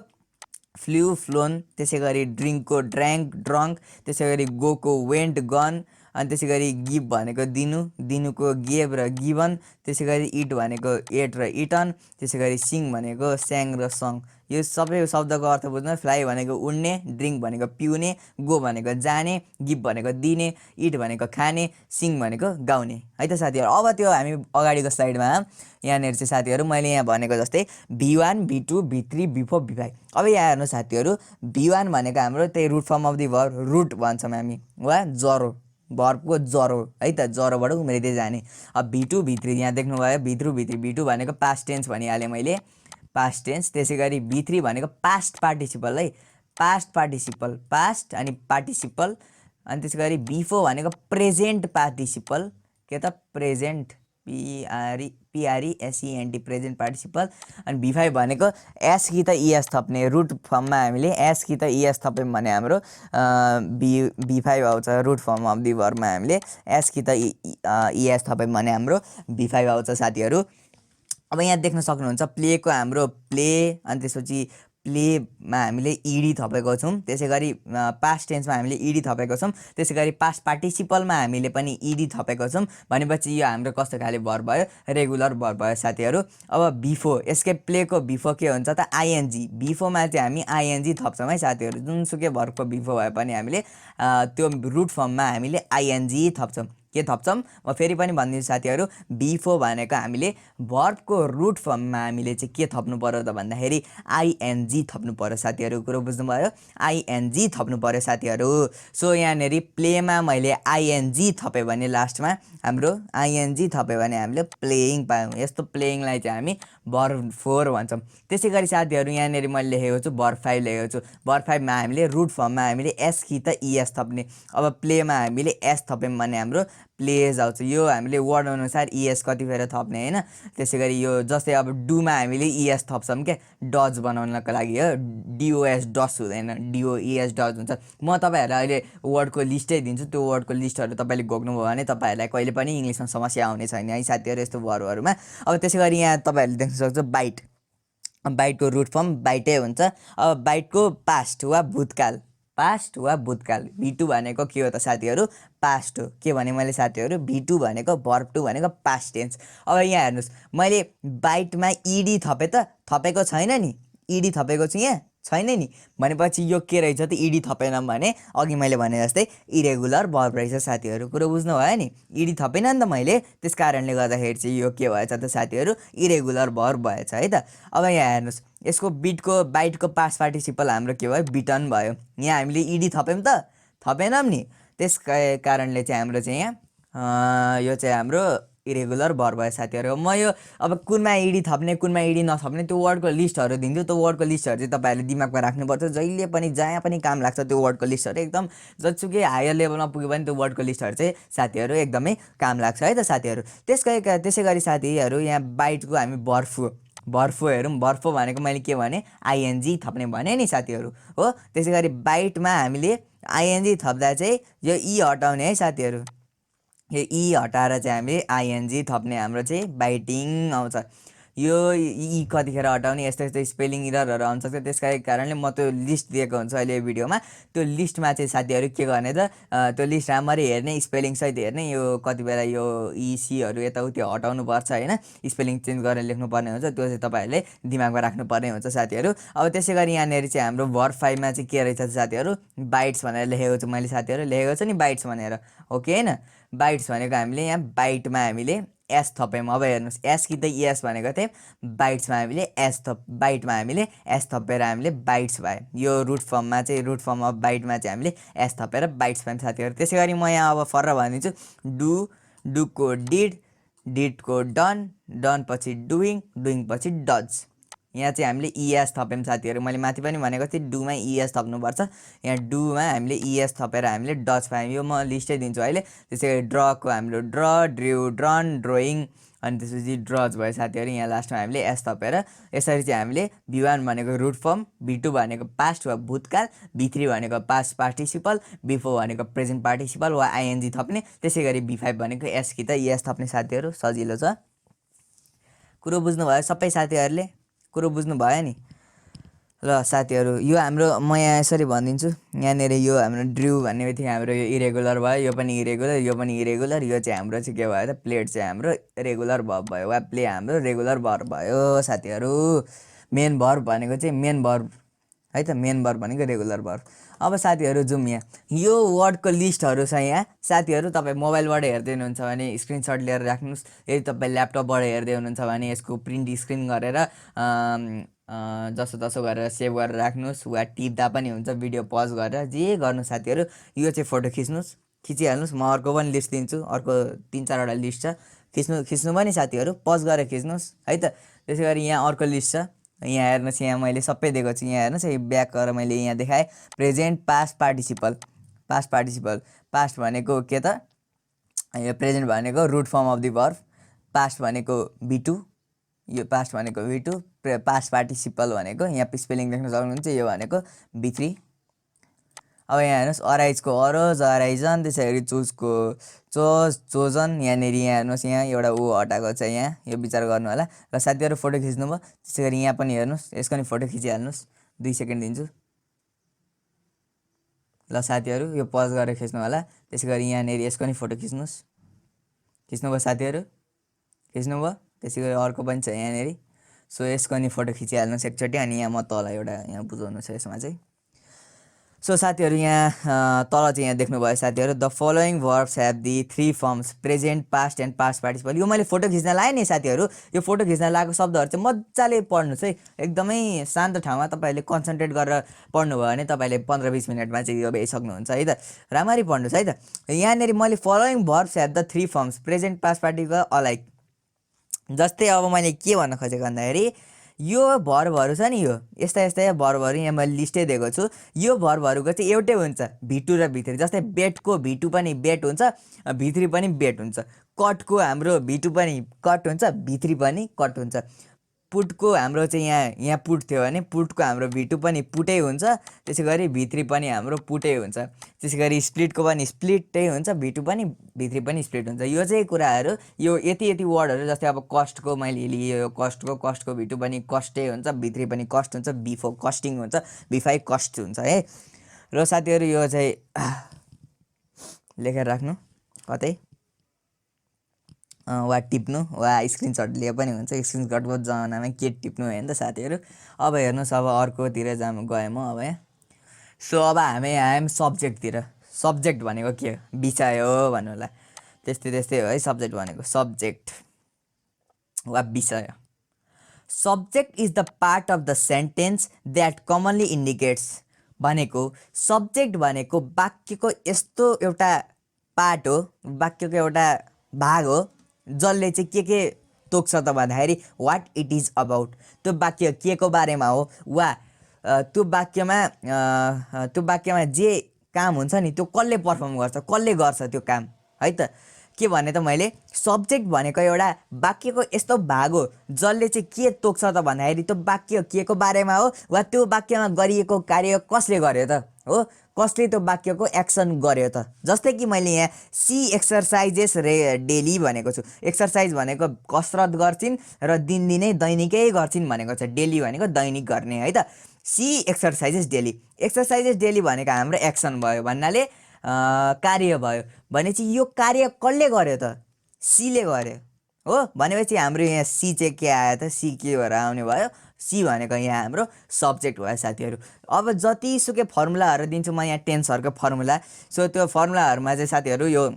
फ्ल्यू फ्लोन, त्यसै गरी ड्रिङ्कको ड्र्याङ्क ड्रङ्क, त्यसै गरी गोको वेन्ट गन, अनि त्यसै गरी गिभ भनेको दिनु, दिनुको गेभ र गिभन, त्यसै गरी इट भनेको एट र इटन, त्यसै गरी सिङ भनेको स्याङ र सङ। यो सबै शब्दको अर्थ बुझ्नु, फ्लाइ भनेको उड्ने, ड्रिङ्क भनेको पिउने, गो भनेको जाने, गिभ भनेको दिने, इट भनेको खाने, सिङ भनेको गाउने है त साथीहरू। अब त्यो हामी अगाडिको स्लाइडमा यहाँनिर चाहिँ साथीहरू मैले यहाँ भनेको जस्तै भी1 भी2 भी3 भी4 भी5। अब यहाँ हेर्नु साथीहरू, भी1 भनेको हाम्रो त्यही root form of the verb root भन्छौँ हामी, वा ज्वरो, भर्बको ज्वरो है त, ज्वरोबाट उम्रिँदै जाने। अब भी2 भी3 यहाँ देख्नुभयो, भी2 भी3 भी2 भनेको पास्ट टेन्स भनिहालेँ मैले, पास्ट टेन्स। त्यसै गरी भी3 भनेको पास्ट पार्टिसिपल है, पास्ट पार्टिसिपल, पास्ट अनि पार्टिसिपल। अनि त्यसै गरी भी4 भनेको प्रेजेन्ट पार्टिसिपल, के त प्रेजेन्ट, पिआरइएसइएनटी प्रेजेन्ट पार्टिसिपल। अनि भी5 भनेको एस कि त इएस थप्ने, रुट फर्ममा हामीले एस कि त इएस थप्यौँ भने हाम्रो भी5 आउँछ। रुट फर्म अफ दि भर्बमा हामीले एस कि त इएस थप्यौँ भने हाम्रो भी5 आउँछ साथीहरू। अब यहाँ देख्न सक्नुहुन्छ प्लेको हाम्रो प्ले, अनि त्यसपछि प्लेमा हामीले इडी थपेको छौँ। त्यसै गरी पास्ट टेन्समा हामीले इडी थपेको छौँ। त्यसै गरी पास्ट पार्टिसिपलमा हामीले पनि इडी थपेको छौँ। भनेपछि यो हाम्रो कस्तो खाले भर्ब भयो, रेगुलर भर्ब भयो साथीहरू। अब भी4, यसकै प्लेको भी4 के हुन्छ त आइएनजी, भी4मा चाहिँ हामी आइएनजी थप्छौँ है साथीहरू। जुनसुकै भर्बको भी4 भए पनि हामीले त्यो रुट फर्ममा हामीले आइएनजी थप्छौँ। के थप्छौँ म फेरि पनि भनिदिन्छु साथीहरू, भी4 भनेको हामीले भर्बको रुट फर्ममा हामीले चाहिँ के थप्नु पर्यो त भन्दाखेरि आइएनजी थप्नु पर्यो साथीहरू। कुरो बुझ्नुभयो, आइएनजी थप्नु पर्यो साथीहरू। सो यहाँनिर प्लेमा मैले आइएनजी थपेँ भने लास्टमा हाम्रो आइएनजी थप्यो भने हामीले प्लेइङ पायौँ। यस्तो प्लेइङलाई चाहिँ हामी भर्ब 4 भन्छौँ। त्यसै गरी साथीहरू यहाँनिर मैले लेखेको छु भर्ब 5 लेखेको छु। भर्ब 5मा हामीले रुट फर्ममा हामीले एस कि त इएस थप्ने। अब प्लेमा हामीले एस थप्यौँ भने हाम्रो प्लेज आउँछ। यो हामीले वर्ड अनुसार इएस कतिखेर थप्ने होइन। त्यसै गरी यो जस्तै अब डुमा हामीले इएस थप्छौँ क्या, डज बनाउनको लागि हो, डिओएस डस हुँदैन, डिओइएस डज हुन्छ। म तपाईँहरूलाई अहिले वर्डको लिस्टै दिन्छु, त्यो वर्डको लिस्टहरू तपाईँले घोक्नुभयो भने तपाईँहरूलाई कहिले पनि इङ्ग्लिसमा समस्या आउने छैन है साथीहरू यस्तो भर्बहरूमा। अब त्यसै गरी यहाँ तपाईँहरूले देख्न सक्छ बाइट, बाइटको रुट फर्म बाइटै हुन्छ। अब बाइटको पास्ट वा भूतकाल, पास्ट वा भूतकाल, भी2 भनेको के हो त साथीहरू, पास्ट हो। के भने मैले साथीहरू, भी2 भनेको भर्ब 2 भनेको पास्ट टेन्स। अब यहाँ हेर्नुहोस्, मैले बाइटमा इडी थपेँ त, थपेको छैन नि, इडी थपेको छु यहाँ छैन नि, भनेपछि यो के रहेछ त, इडी थपेन भने अघि मैले भने जस्तै इरेगुलर भर्ब रहेछ साथीहरू। कुरो बुझ्नुभयो नि, इडी थपेन नि त मैले, त्यस कारणले गर्दाखेरि चाहिँ यो के भएछ त साथीहरू, इरेगुलर भर्ब भएछ है त। अब यहाँ हेर्नुहोस्, यसको बाइटको पास्ट पार्टिसिपल हाम्रो के भयो, बिटन भयो। यहाँ हामीले इडी थप्यौँ त, थपेनौँ नि, त्यस कारणले चाहिँ हाम्रो चाहिँ यहाँ यो चाहिँ हाम्रो इरेगुलर भर्ब भयो साथीहरू। म यो अब कुनमा इडी थप्ने कुनमा इडी नथप्ने त्यो वर्डको लिस्टहरू दिन्छु। त्यो वर्डको लिस्टहरू चाहिँ तपाईँहरूले दिमागमा राख्नुपर्छ, जहिले पनि जहाँ पनि काम लाग्छ त्यो वर्डको लिस्टहरू। एकदम जतिसुकै हायर लेभलमा पुग्यो भने त्यो वर्डको लिस्टहरू चाहिँ साथीहरू एकदमै काम लाग्छ है त साथीहरू। त्यसै गरी साथीहरू यहाँ बाइटको हामी भर्फो हेरौँ। भर्फो भनेको मैले के भने आइएनजी थप्ने भने नि साथीहरू हो। त्यसै गरी बाइटमा हामीले आइएनजी थप्दा चाहिँ यो ई हटाउने है साथीहरू, यो ई हटाएर चाहिँ हामीले आइएनजी थप्ने हाम्रो चाहिँ बाइटिङ आउँछ। यो यी कतिखेर हटाउने यस्तो यस्तो स्पेलिङ इररहरू आउन सक्छ। त्यसका कारणले म त्यो लिस्ट दिएको हुन्छु अहिले यो भिडियोमा। त्यो लिस्टमा चाहिँ साथीहरू के गर्ने त त्यो लिस्ट राम्ररी हेर्ने, स्पेलिङसहित हेर्ने, यो कति बेला यो इसीहरू यताउति हटाउनुपर्छ होइन, स्पेलिङ चेन्ज गरेर लेख्नुपर्ने हुन्छ, त्यो चाहिँ तपाईँहरूले दिमागमा राख्नुपर्ने हुन्छ साथीहरू। अब त्यसै गरी यहाँनिर चाहिँ हाम्रो भर्ब 5 मा चाहिँ के रहेछ साथीहरू, बाइट्स भनेर लेखेको छु मैले साथीहरू, लेखेको छु नि बाइट्स भनेर, ओके होइन। बाइट्स भनेको हामीले यहाँ बाइटमा हामीले एस थप्यौँ। अब हेर्नुहोस् एस कि त एस भनेको थिएँ, बाइट्समा हामीले एस बाइटमा हामीले एस थपेर हामीले बाइट्स भयो। यो रुट फर्ममा चाहिँ रुट फर्म अफ बाइटमा चाहिँ हामीले एस थपेर बाइट्स पायौँ साथीहरू। त्यसै गरी म यहाँ अब फर्र भनिदिन्छु, डुको डिड, डिडको डन, डन पछि डुइङ, डुइङ पछि डज। यहाँ चाहिँ हामीले इएस थप्यौँ साथीहरू, मैले माथि पनि भनेको थिएँ डुमा इएस थप्नुपर्छ। यहाँ डुमा हामीले इएस थपेर हामीले डज पायौँ। यो म लिस्टै दिन्छु अहिले। त्यसै गरी ड्रको हाम्रो ड्र, ड्रु, ड्रन, ड्रोइङ, अनि त्यसपछि ड्रज भयो साथीहरू। यहाँ लास्टमा हामीले एस थपेर यसरी चाहिँ हामीले V1 भनेको रुट फर्म, V2 भनेको पास्ट वा भूतकाल, V3 भनेको पास्ट पार्टिसिपल, V4 भनेको प्रेजेन्ट पार्टिसिपल वा आइएनजी थप्ने। त्यसै गरी V5 भनेको एस कि त इएस थप्ने साथीहरू। सजिलो छ, कुरो बुझ्नुभयो सबै साथीहरूले, कुरो बुझ्नु भयो नि। ल साथीहरू यो हाम्रो म यहाँ यसरी भनिदिन्छु, यहाँनिर यो हाम्रो ड्रु भन्ने बित्तिकै हाम्रो यो इरेगुलर भयो, यो पनि इरेगुलर, यो पनि इरेगुलर, यो चाहिँ हाम्रो चाहिँ के भयो त प्लेट चाहिँ हाम्रो रेगुलर भर्ब भयो वा प्ले हाम्रो रेगुलर भर्ब भयो साथीहरू। मेन भर्ब भनेको चाहिँ मेन भर्ब है त, मेन भर्ब भनेको रेगुलर भर्ब। अब साथीहरू जाउँ यहाँ, यो वर्डको लिस्टहरू छ यहाँ साथीहरू। तपाईँ मोबाइलबाट हेर्दै हुनुहुन्छ भने स्क्रिनसट लिएर राख्नुहोस्, यदि तपाईँ ल्यापटपबाट हेर्दै हुनुहुन्छ भने यसको प्रिन्ट स्क्रिन गरेर जसो गरेर सेभ गरेर राख्नुहोस्, वा टिप्दा पनि हुन्छ भिडियो पज गरेर, जे गर्नु साथीहरू। यो चाहिँ फोटो खिचिहाल्नुहोस्। म अर्को पनि लिस्ट दिन्छु, अर्को 3-4वटा लिस्ट छ, खिच्नु पनि साथीहरू, पज गरेर खिच्नुहोस् है त। त्यसै गरी यहाँ अर्को लिस्ट छ, यहाँ हेर्नुहोस्, यहाँ मैले सबै दिएको छु, यहाँ हेर्नुहोस् है, ब्याक गरेर मैले यहाँ देखाएँ। प्रेजेन्ट पास्ट पार्टिसिपल, पास्ट भनेको के त, यो प्रेजेन्ट भनेको root form of the verb, past भनेको V2, यो पास्ट भनेको V2, पास्ट पार्टिसिपल भनेको यहाँ स्पेलिङ लेख्न सक्नुहुन्छ, यो भनेको V3। अब यहाँ हेर्नुहोस् अराइजको अरोज, अराइजन, त्यसै गरी चुजको चोज, चोजन, यहाँनिर यहाँ हेर्नुहोस् यहाँ एउटा ऊ हटाएको छ, यहाँ यो विचार गर्नु होला। र साथीहरू फोटो खिच्नुभयो, त्यसै गरी यहाँ पनि हेर्नुहोस्, यसको नि फोटो खिचिहाल्नुहोस्, 2 सेकेन्ड दिन्छु। ल साथीहरू यो पज गरेर खिच्नु होला। त्यसै गरी यहाँनिर यसको नि फोटो खिच्नुभयो साथीहरू, खिच्नुभयो। त्यसै गरी अर्को पनि छ यहाँनिर, सो यसको नि फोटो खिचिहाल्नुहोस् एकचोटि। अनि यहाँ म तल एउटा यहाँ बुझाउनु छ यसमा चाहिँ। सो साथीहरू यहाँ तल चाहिँ यहाँ देख्नुभयो साथीहरू, the following verbs have the 3 forms, present, past and past participle. यो मैले फोटो खिच्न लाएँ नि साथीहरू, यो फोटो खिच्न लगाएको शब्दहरू चाहिँ मजाले पढ्नुहोस् है, एकदमै शान्त ठाउँमा तपाईँहरूले कन्सन्ट्रेट गरेर पढ्नुभयो भने तपाईँले 15-20 मिनटमा चाहिँ यो भ्याइसक्नुहुन्छ है त। राम्ररी पढ्नुहोस् है त। यहाँनिर मैले following verbs have the 3 forms, present, past participle alike. जस्तै अब मैले के भन्न खोजेको भन्दाखेरि, यो भर्बहरू छ नि, यो यस्ता भर्बहरू यहाँ मैले लिस्टै दिएको छु। यो भर्बहरूको चाहिँ एउटै हुन्छ V2 र V3। जस्तै बेटको V2 पनि बेट हुन्छ, V3 पनि बेट हुन्छ। कटको हाम्रो V2 पनि कट हुन्छ, V3 पनि कट हुन्छ। पुटको हाम्रो चाहिँ यहाँ पुट थियो भने पुटको हाम्रो V2 पनि पुटै हुन्छ, त्यसै गरी V3 पनि हाम्रो पुटै हुन्छ। त्यसै गरी स्प्लिटको पनि स्प्लिटै हुन्छ, V2 पनि V3 पनि स्प्लिट हुन्छ। यो चाहिँ कुराहरू, यो यति वर्डहरू, जस्तै अब कस्टको मैले लिएँ, यो कस्टको V2 पनि कस्टै हुन्छ, V3 पनि कस्ट हुन्छ, V4 कस्टिङ हुन्छ, V5 कस्ट हुन्छ है। र साथीहरू यो चाहिँ लेखेर राख्नु कतै, वा टिप्नु, वा स्क्रिनसट लिए पनि हुन्छ। स्क्रिनसटको जमानामा के टिप्नु होइन त साथीहरू। अब हेर्नुहोस्, अब अर्कोतिर गएँ म अब यहाँ। सो अब हामी आयौँ सब्जेक्टतिर। सब्जेक्ट भनेको के विषय हो भन्नु होला, त्यस्तै हो है। सब्जेक्ट भनेको सब्जेक्ट वा विषय। Subject is the part of the sentence that commonly indicates, भनेको सब्जेक्ट भनेको वाक्यको यस्तो एउटा पार्ट हो, वाक्यको एउटा भाग हो, जसले चाहिँ के तोक्छ त भन्दाखेरि वाट इट इज अबाउट, त्यो वाक्य के को बारेमा हो, वा त्यो वाक्यमा जे काम हुन्छ नि त्यो कसले पर्फर्म गर्छ, कसले गर्छ त्यो काम है त। के भने त मैले सब्जेक्ट भनेको एउटा वाक्यको यस्तो भाग हो जसले चाहिँ के तोक्छ त भन्दाखेरि त्यो वाक्य के को बारेमा हो, वा त्यो वाक्यमा गरिएको कार्य कसले गर्यो त, हो, कसले त्यो वाक्यको एक्सन गर्यो त। जस्तै कि मैले यहाँ सी एक्सर्साइजेस डेली भनेको छु। एक्सर्साइज भनेको कसरत गर्छिन् र दिनदिनै दैनिकै गर्छिन् भनेको छ। डेली भनेको दैनिक गर्ने है त। She exercises daily, exercises daily भनेको हाम्रो एक्सन भयो भन्नाले कार्य भयो। भनेपछि यो कार्य कसले गर्यो त? सीले गर्यो हो। भनेपछि हाम्रो यहाँ सी चाहिँ के आयो त? सी के भएर आउने भयो? सी भनेको यहाँ हाम्रो सब्जेक्ट भयो साथीहरू। अब जतिसुकै फर्मुलाहरू दिन्छु म यहाँ टेन्सहरूको फर्मुला। सो त्यो फर्मुलाहरूमा चाहिँ साथीहरू यो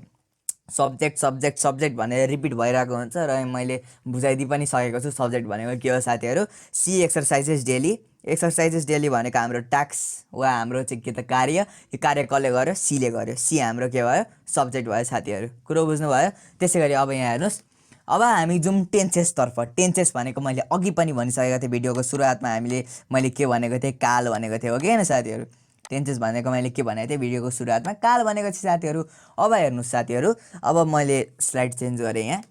सब्जेक्ट सब्जेक्ट सब्जेक्ट भनेर रिपिट भइरहेको हुन्छ र मैले बुझाइदिइ पनि सकेको छु सब्जेक्ट भनेको के हो साथीहरू। She exercises daily, exercises daily भनेको हाम्रो टास्क वा हाम्रो चाहिँ के त कार्य। यो कार्य कसले गर्यो? सीले गर्यो। सी हाम्रो के भयो? सब्जेक्ट भयो साथीहरू। कुरो बुझ्नुभयो? त्यसै गरी अब यहाँ हेर्नुहोस्, अब हामी जाउँ टेन्सेसतर्फ। टेन्सेस भनेको मैले अघि पनि भनिसकेको थिएँ भिडियोको सुरुवातमा। मैले के भनेको थिएँ? काल भनेको थिएँ हो कि होइन साथीहरू। टेन्सेस भनेको मैले के भनेको थिएँ भिडियोको सुरुवातमा? काल भनेको चाहिँ साथीहरू। अब हेर्नुहोस् साथीहरू, अब मैले स्लाइड चेन्ज गरेँ यहाँ।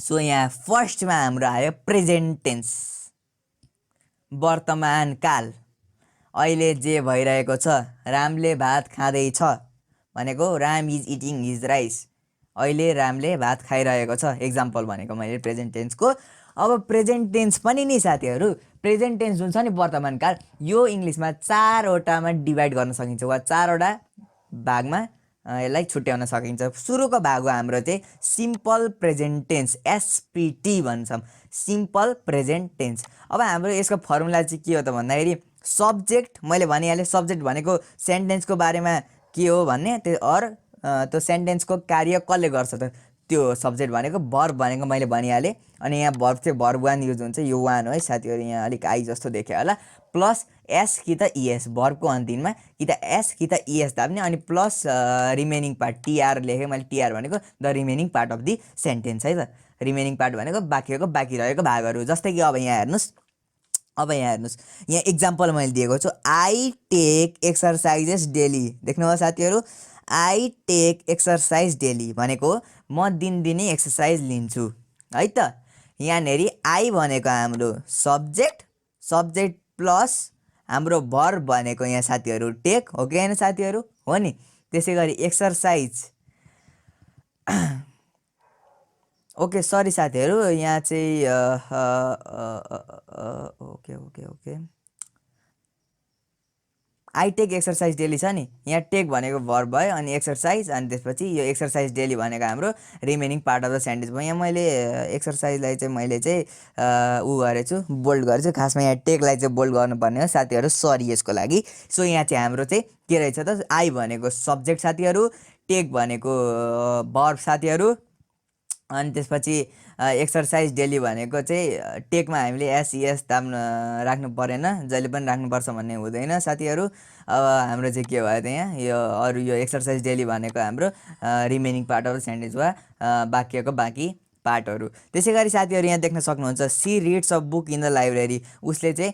सो यहाँ फर्स्टमा हाम्रो आयो प्रेजेन्ट टेन्स, वर्तमान काल। अहिले जे भइरहेको छ, रामले भात खाँदैछ भनेको Ram is eating his rice. अहिले रामले भात खाइरहेको छ, एक्जाम्पल भनेको मैले प्रेजेन्ट टेन्सको। अब प्रेजेन्ट टेन्स पनि नि साथीहरू, प्रेजेन्ट टेन्स जुन छ नि वर्तमान काल, यो इङ्ग्लिसमा 4वटामा डिभाइड गर्न सकिन्छ वा 4वटा भागमा यसलाई छुट्याउन सकिन्छ। सुरुको भाग हो हाम्रो चाहिँ सिम्पल प्रेजेन्ट टेन्स, एसपिटी भन्छौँ, सिम्पल प्रेजेन्ट टेन्स। अब हाम्रो यसको फर्मुला चाहिँ के हो त भन्दाखेरि सब्जेक्ट, मैले भनिहालेँ सब्जेक्ट भनेको सेन्टेन्सको बारेमा के हो भन्ने, त्यो सेन्टेन्सको कार्य कसले गर्छ त, त्यो सब्जेक्ट भनेको भर्ब भनेको मैले भनिहालेँ। अनि यहाँ भर्ब चाहिँ भर्ब 1 युज हुन्छ, यो 1 हो है साथीहरू। यहाँ अलिक आई जस्तो देख्यो होला, प्लस एस कि त इएस, भर्बको अन्तिममा कि त एस कि त इएस थाप्ने, अनि प्लस रिमेनिङ पार्ट टिआर लेखेँ मैले। टिआर भनेको the remaining part of the sentence है त। रिमेनिङ पार्ट भनेको वाक्यको बाँकी रहेको भागहरू। जस्तै कि अब यहाँ हेर्नुहोस्, यहाँ इक्जाम्पल मैले दिएको छु, आई टेक एक्सर्साइजेस डेली। देख्नुभयो साथीहरू, आई टेक एक्सर्साइज डेली भनेको म दिनदिनै एक्सर्साइज लिन्छु है त। यहाँनेरि आई भनेको हाम्रो सब्जेक्ट, सब्जेक्ट प्लस हाम्रो भर्ब भनेको यहाँ साथीहरू टेक हो कि होइन साथीहरू? हो नि। त्यसै गरी एक्सर्साइज, ओके सरी साथीहरू, यहाँ चाहिँ okay I take exercise daily छ नि, यहाँ टेक भनेको भर्ब भयो, अनि एक्सर्साइज, अनि त्यसपछि यो एक्सर्साइज डेली भनेको हाम्रो remaining part of the sentence भयो। यहाँ मैले एक्सर्साइजलाई चाहिँ मैले चाहिँ गरेछु, बोल्ड गरेछु। खासमा यहाँ टेकलाई चाहिँ बोल्ड गर्नुपर्ने हो साथीहरू, सरी यसको लागि। सो यहाँ चाहिँ हाम्रो चाहिँ के रहेछ त, आई भनेको सब्जेक्ट साथीहरू, टेक भनेको भर्ब साथीहरू, अनि त्यसपछि एक्सर्साइज डेली भनेको चाहिँ टेकमा हामीले एसइएस ताम राख्नु परेन, जहिले पनि राख्नुपर्छ भन्ने हुँदैन साथीहरू। अब हाम्रो चाहिँ के भयो त यहाँ, यो अरू यो एक्सर्साइज डेली भनेको हाम्रो remaining part of the sentence वा वाक्यको बाँकी पार्टहरू। त्यसै गरी साथीहरू यहाँ देख्न सक्नुहुन्छ, she reads a book in the library. उसले चाहिँ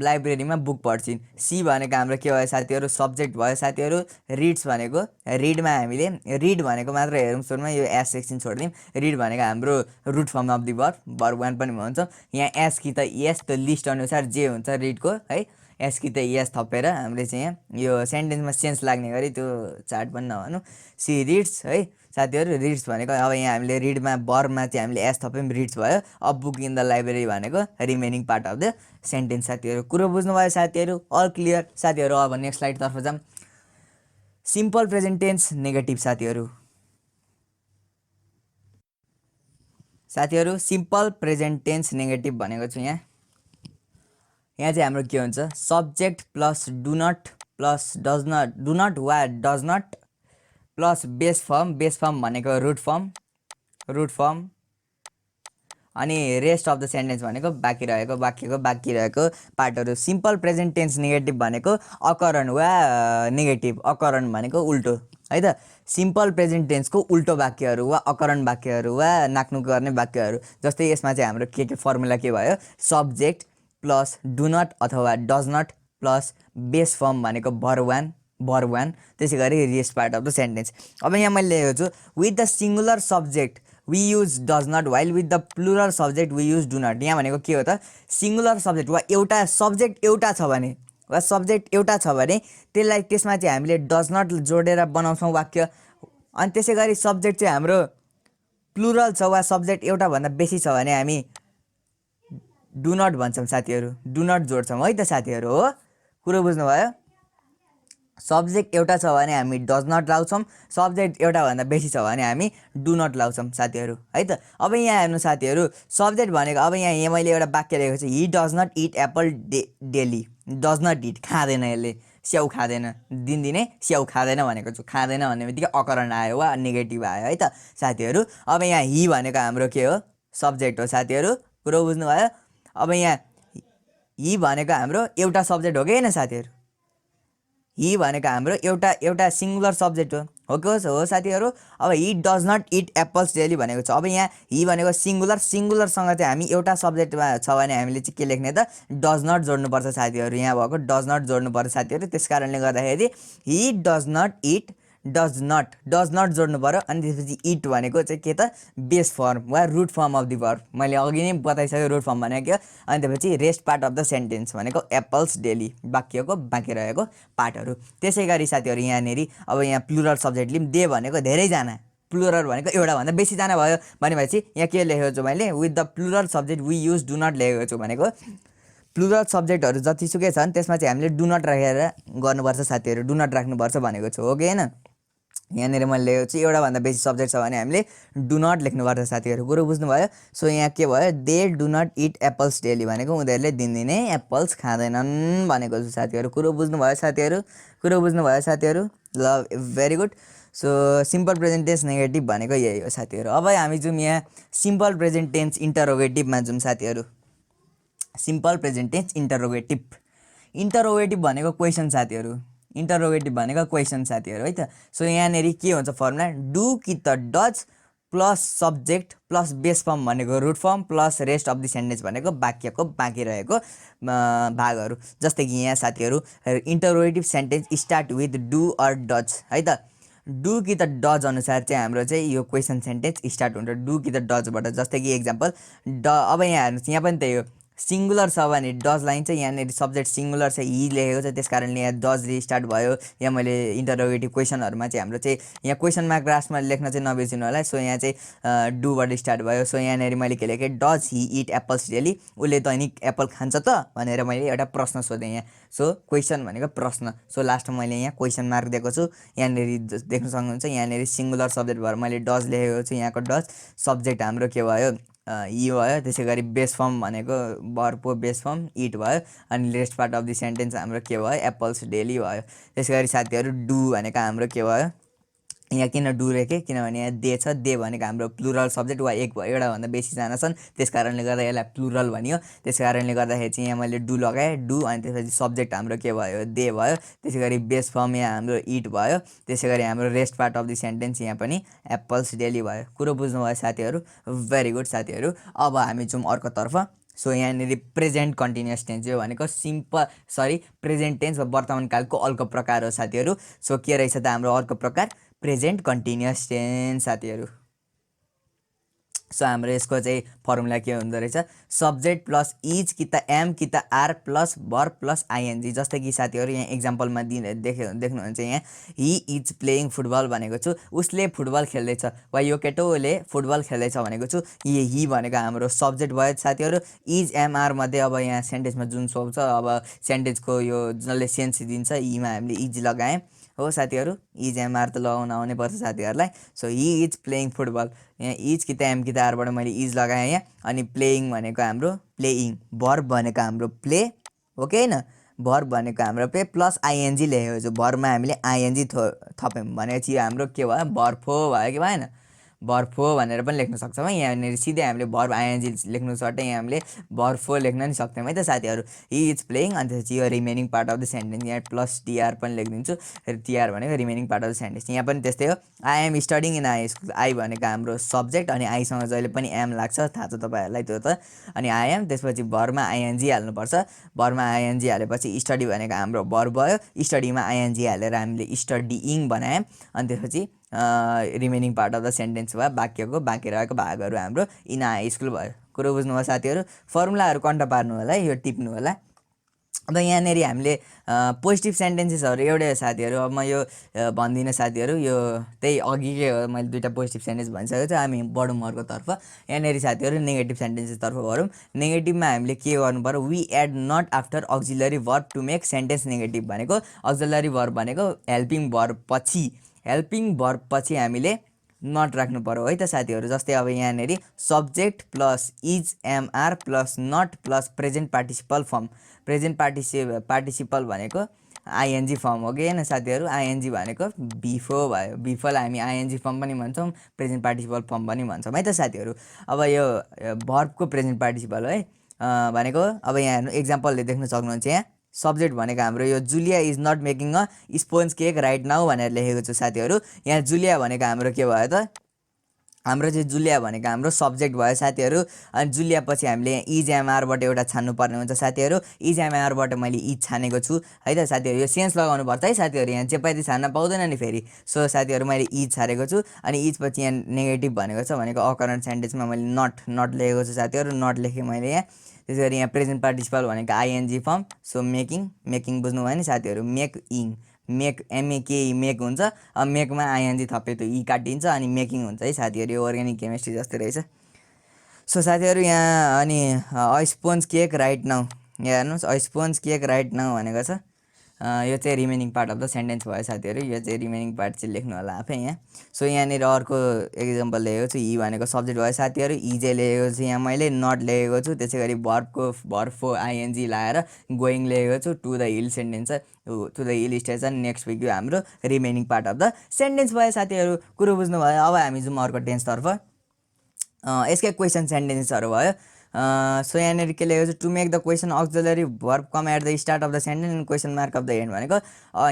लाइब्रेरीमा बुक पढ्छिन्। सी भनेको हाम्रो के भयो साथीहरू? सब्जेक्ट भयो साथीहरू। रिड्स भनेको, रिडमा हामीले रिड भनेको मात्र हेरौँ सुरुमा, यो एस एकछिन छोडिदिउँ। रिड भनेको हाम्रो root form of the verb, verb 1 पनि भन्छौँ। यहाँ एस कि त एस, त्यो लिस्ट अनुसार जे हुन्छ रिडको है, एस कि त एस थपेर हामीले चाहिँ यहाँ यो सेन्टेन्समा सेन्स लाग्ने गरी त्यो चार्ट पनि नभनौँ, सी रिड्स है साथीहरू। रिड्स भनेको अब यहाँ हामीले रिडमा भर्बमा चाहिँ हामीले एस थप्यौँ, रिड्स भयो। अब बुक इन द लाइब्रेरी भनेको remaining part of the sentence साथीहरू। कुरो बुझ्नुभयो साथीहरू? अल क्लियर साथीहरू? अब नेक्स्ट स्लाइडतर्फ जाऊँ। सिम्पल प्रेजेन्ट टेन्स नेगेटिभ साथीहरू। सिम्पल प्रेजेन्ट टेन्स नेगेटिभ भनेको छु यहाँ। यहाँ चाहिँ हाम्रो के हुन्छ, subject plus do not plus does not, do not वा does not plus base form भनेको रुट फर्म, अनि रेस्ट अफ द सेन्टेन्स भनेको बाँकी रहेको वाक्यको बाँकी रहेको पार्टहरू। सिम्पल प्रेजेन्ट टेन्स नेगेटिभ भनेको अकरण वा नेगेटिभ, अकरण भनेको उल्टो है त। सिम्पल प्रेजेन्ट टेन्सको उल्टो वाक्यहरू वा अकरण वाक्यहरू वा नाक्नु गर्ने वाक्यहरू। जस्तै यसमा चाहिँ हाम्रो के फर्मुला के भयो, सब्जेक्ट प्लस डु नट अथवा does not plus base form भनेको भर्ब 1, त्यसै गरी rest part of the sentence. अब यहाँ मैले लेखेको छु, with the singular subject we use does not, while with the plural subject we use do not. यहाँ भनेको के हो त, सिङ्गुलर सब्जेक्ट वा एउटा सब्जेक्ट एउटा छ भने वा सब्जेक्ट एउटा छ भने त्यसलाई त्यसमा चाहिँ हामीले डज नट जोडेर बनाउँछौँ वाक्य। अनि त्यसै गरी सब्जेक्ट चाहिँ हाम्रो प्लुरल छ वा सब्जेक्ट एउटा भन्दा बेसी छ भने हामी डु नट भन्छौँ साथीहरू, डु नट जोड्छौँ है त साथीहरू। हो, कुरो बुझ्नुभयो? सब्जेक्ट एउटा छ भने हामी डज नट लाउँछौँ, सब्जेक्ट एउटा भन्दा बेसी छ भने हामी डु नट लाउँछौँ साथीहरू है त। अब यहाँ हेर्नु साथीहरू, सब्जेक्ट भनेको अब यहाँ मैले एउटा वाक्य लेखेको छु, he does not eat apple daily. Does not eat, खाँदैन, यसले स्याउ खाँदैन, दिनदिनै स्याउ खाँदैन भनेको छु। खाँदैन भन्ने बित्तिकै अकरण आयो वा नेगेटिभ आयो है त साथीहरू। अब यहाँ हि भनेको हाम्रो के हो? सब्जेक्ट हो साथीहरू, कुरो बुझ्नुभयो? अब यहाँ हि भनेको हाम्रो एउटा सब्जेक्ट हो कि होइन साथीहरू? हि भनेको हाम्रो एउटा सिङ्गुलर सब्जेक्ट हो कि हो साथीहरू? अब he does not eat apples daily भनेको छ। अब यहाँ हि भनेको सिङ्गुलरसँग चाहिँ हामी एउटा सब्जेक्टमा छ भने हामीले चाहिँ के लेख्ने त? डज नट जोड्नुपर्छ साथीहरू। यहाँ भएको डज नट जोड्नुपर्छ साथीहरू। त्यस कारणले गर्दाखेरि हि डज नट जोड्नु पऱ्यो। अनि त्यसपछि इट भनेको चाहिँ के त? बेस फर्म वा root form of the verb. मैले अघि नै बताइसकेँ रुट फर्म भनेको के हो। अनि त्यसपछि rest part of the sentence भनेको एप्पल्स डेली, वाक्यको बाँकी रहेको पार्टहरू। त्यसै गरी साथीहरू यहाँनिर अब यहाँ प्लुरल सब्जेक्ट लिम, दे भनेको धेरैजना, प्लुरल भनेको एउटा भन्दा बेसीजना भयो भनेपछि यहाँ के लेखेको छु मैले? With the plural subject we use do not लेखेको छु भनेको प्लुरल सब्जेक्टहरू जतिसुकै छन् त्यसमा चाहिँ हामीले डु नट राखेर गर्नुपर्छ साथीहरू, डु नट राख्नुपर्छ भनेको छु। हो कि होइन? यहाँनिर मैले लेखेको छु एउटा भन्दा बेसी सब्जेक्ट छ भने हामीले डु नट लेख्नुपर्छ साथीहरू, कुरो बुझ्नुभयो? सो यहाँ के भयो? They do not eat apples daily भनेको उनीहरूले दिनदिनै एप्पल्स खाँदैनन् भनेको छु साथीहरू, कुरो बुझ्नुभयो साथीहरू? कुरो बुझ्नुभयो साथीहरू? ल, very good. So simple present tense negative भनेको यही हो साथीहरू। अब हामी जाउँ यहाँ सिम्पल प्रेजेन्ट टेन्स इन्टरोगेटिभमा जाउँ साथीहरू। सिम्पल प्रेजेन्ट टेन्स इन्टरोगेटिभ भनेको क्वेसन साथीहरू, इन्टरोगेटिभ भनेको क्वेसन साथीहरू है त। सो यहाँनिर के हुन्छ फर्मुला? डु कि त does plus subject plus base form भनेको root form plus rest of the sentence भनेको वाक्यको बाँकी रहेको भागहरू। जस्तै कि यहाँ साथीहरू interrogative sentence start with do or does है त। डु कि त डज अनुसार चाहिँ हाम्रो चाहिँ यो क्वेसन सेन्टेन्स स्टार्ट हुन्छ, डु कि त डजबाट। जस्तै कि एक्जाम्पल अब यहाँ हेर्नुहोस्, यहाँ पनि त्यही हो, सिङ्गुलर छ भने डज लाइन चाहिँ यहाँनिर सब्जेक्ट सिङ्गुलर छ, हि लेखेको छ, त्यस कारणले यहाँ डज स्टार्ट भयो। यहाँ मैले इन्टरोगेटिभ क्वेसनहरूमा चाहिँ हाम्रो चाहिँ यहाँ क्वेसन मार्क लास्टमा लेख्न चाहिँ नबिर्सिनु होला। सो यहाँ चाहिँ डुबाट स्टार्ट भयो। सो यहाँनिर मैले के लेखेँ? Does he eat apples daily, उसले दैनिक एप्पल खान्छ त भनेर मैले एउटा प्रश्न सोधेँ यहाँ। सो क्वेसन भनेको प्रश्न, सो लास्टमा मैले यहाँ क्वेसन मार्क दिएको छु। यहाँनिर देख्न सक्नुहुन्छ, यहाँनिर सिङ्गुलर सब्जेक्ट भएर मैले डज लेखेको छु। यहाँको डज सब्जेक्ट हाम्रो के भयो? इ भयो। त्यसै गरी बेस फर्म भनेको भर्बको बेस फर्म इट भयो। अनि rest part of the sentence हाम्रो के भयो? एप्पल्स डेली भयो। त्यसै गरी साथीहरू डु भनेको हाम्रो के भयो? यहाँ किन डु लेखेँ? किनभने यहाँ दे छ, दे भनेको हाम्रो प्लुरल सब्जेक्ट वा एउटा भन्दा बेसीजना छन्, त्यस कारणले गर्दा यसलाई प्लुरल भनियो। त्यस कारणले गर्दाखेरि चाहिँ यहाँ मैले डु लगाएँ, डु, अनि त्यसपछि सब्जेक्ट हाम्रो के भयो? दे भयो। त्यसै गरी बेस फर्म यहाँ हाम्रो इट भयो। त्यसै गरी हाम्रो rest part of the sentence यहाँ पनि एप्पल्स डेली भयो। कुरो बुझ्नुभयो साथीहरू? भेरी गुड साथीहरू। अब हामी जाउँ अर्कोतर्फ। सो यहाँनिर प्रेजेन्ट कन्टिन्युअस टेन्स जो भनेको प्रेजेन्ट टेन्स वा वर्तमान कालको अर्को प्रकार हो साथीहरू। सो के रहेछ त हाम्रो अर्को प्रकार? प्रेजेन्ट कन्टिन्युअस टेन्स साथीहरू। सो हाम्रो यसको चाहिँ फर्मुला के हुँदो रहेछ? सब्जेक्ट प्लस इज कि त एम कि त are plus verb plus ING. जस्तै कि साथीहरू यहाँ एक्जाम्पलमा देख्नुहुन्छ, यहाँ हि इज प्लेइङ फुटबल भनेको छु, उसले फुटबल खेल्दैछ, वा यो केटोले फुटबल खेल्दैछ भनेको छु। हि भनेको हाम्रो सब्जेक्ट भयो साथीहरू। इज एमआर मध्ये अब यहाँ सेन्टेन्समा जुन सोच अब सेन्टेन्सको यो जसले सेन्स दिन्छ, हिमा हामीले इज लगाएँ हो साथीहरू। इज एमआर त लगाउन आउनै पर्छ साथीहरूलाई। So he is playing football, यहाँ इज कि त एम कि त आरबाट मैले इज लगाएँ यहाँ। अनि प्लेइङ भनेको हाम्रो प्लेइङ, भर्ब भनेको हाम्रो प्ले हो कि होइन? भर्ब भनेको हाम्रो प्ले प्लस आइएनजी लेखेको छु। भर्बमा हामीले आइएनजी थप्यौँ भनेपछि हाम्रो के भयो? भर्फो भयो कि भएन? भर्फो भनेर पनि लेख्न सक्छौँ है। यहाँनिर सिधै हामीले भर्ब आइएनजी लेख्नु सट्टै यहाँ हामीले भर्फो लेख्न नि सक्छौँ है त साथीहरू। हि इज प्लेइङ, अनि त्यसपछि यो remaining part of the sentence यहाँ प्लस टिआर पनि लेखिदिन्छु। टिआर भनेको remaining part of the sentence. यहाँ पनि त्यस्तै हो, I am studying in I school. I भनेको हाम्रो सब्जेक्ट, अनि आईसँग जहिले पनि एम लाग्छ, थाहा छ तपाईँहरूलाई त्यो त। अनि आई एम, त्यसपछि भर्बमा आइएनजी हाल्नुपर्छ। भर्बमा आइएनजी हालेपछि स्टडी भनेको हाम्रो भर्ब भयो, स्टडीमा आइएनजी हालेर हामीले स्टडिङ बनायौँ। अनि त्यसपछि remaining part of the sentence वा वाक्यको बाँकी रहेको भागहरू हाम्रो इन हाई स्कुल भयो। कुरो बुझ्नुभयो साथीहरू? फर्मुलाहरू कन्ट पार्नु होला है, यो टिप्नु होला। अब यहाँनिर हामीले पोजिटिभ सेन्टेन्सेसहरू एउटै हो साथीहरू। अब म यो भन्दिनँ साथीहरू, यो त्यही अघिकै हो, मैले दुईवटा पोजिटिभ सेन्टेन्स भनिसकेको छु। हामी बढौँ अर्कोतर्फ। यहाँनिर साथीहरू नेगेटिभ सेन्टेन्सेसतर्फ बढौँ। नेगेटिभमा हामीले के गर्नु पऱ्यो, we add not after auxiliary verb to make sentence negative भनेको अक्जिलरी भर्ब भनेको हेल्पिङ भर्ब पछि, हेल्पिङ भर्ब पछि हामीले नट राख्नु पऱ्यो है त साथीहरू। जस्तै अब यहाँनिर subject plus is am are plus not plus present participle form. Present participle भनेको आइएनजी फर्म हो कि होइन साथीहरू। आइएनजी भनेको बिफो भयो, बिफोलाई हामी आइएनजी फर्म पनि भन्छौँ, प्रेजेन्ट पार्टिसिपल फर्म पनि भन्छौँ है त साथीहरू। अब यो भर्बको प्रेजेन्ट पार्टिसिपल है भनेको अब यहाँ हेर्नु एक्जाम्पलले देख्न सक्नुहुन्छ। यहाँ सब्जेक्ट भनेको हाम्रो यो Julia is not making a sponge cake right now भनेर लेखेको छु साथीहरू। यहाँ जुलिया भनेको हाम्रो के भयो त, हाम्रो चाहिँ जुलिया भनेको हाम्रो सब्जेक्ट भयो साथीहरू। अनि जुलिया पछि हामीले यहाँ इज एमआरबाट एउटा छान्नुपर्ने हुन्छ साथीहरू। इज एमआरबाट मैले इज छानेको छु है त साथीहरू। यो सेन्स लगाउनु पर्छ है साथीहरू, यहाँ चेपाती छान्न पाउँदैन नि फेरि। सो साथीहरू मैले इज छानेको छु। अनि इज पछि यहाँ नेगेटिभ भनेको छ भनेको अकरेन्ट सेन्टेन्समा मैले नट लेखेको छु साथीहरू। नट लेखेँ मैले यहाँ। त्यसै गरी यहाँ प्रेजेन्ट पार्टिसिपल भनेको आइएनजी फर्म। सो मेकिङ बुझ्नुभयो नि साथीहरू, मेक एमएकेई मेक हुन्छ। अब मेकमा आइएनजी थपे त ई काटिन्छ अनि मेकिङ हुन्छ है साथीहरू। यो अर्ग्यानिक केमिस्ट्री जस्तै रहेछ। सो साथीहरू यहाँ अनि स्पोन्ज केक राइट नाउ, यहाँ हेर्नुहोस् स्पोन्ज केक राइट नाउ भनेको छ। यो चाहिँ remaining part of the sentence भयो साथीहरू। यो चाहिँ रिमेनिङ पार्ट चाहिँ लेख्नु होला आफै यहाँ। सो यहाँनिर अर्को एक्जाम्पल लेखेको छु, इ भनेको सब्जेक्ट भयो साथीहरू। इजे लेखेको छु यहाँ मैले, नट लेखेको छु। त्यसै गरी भर्ब फो आइएनजी लाएर गोइङ लेखेको छु। To the hill sentence, to the hill station next week, यो हाम्रो remaining part of the sentence भयो साथीहरू। कुरो बुझ्नुभयो। अब हामी जाउँ अर्को टेन्सतर्फ। यसकै क्वेसन सेन्टेन्सेसहरू भयो। सो यहाँनिर के लेखेको छ, to make the question auxiliary verb come at the start of the sentence and question mark of the end भनेको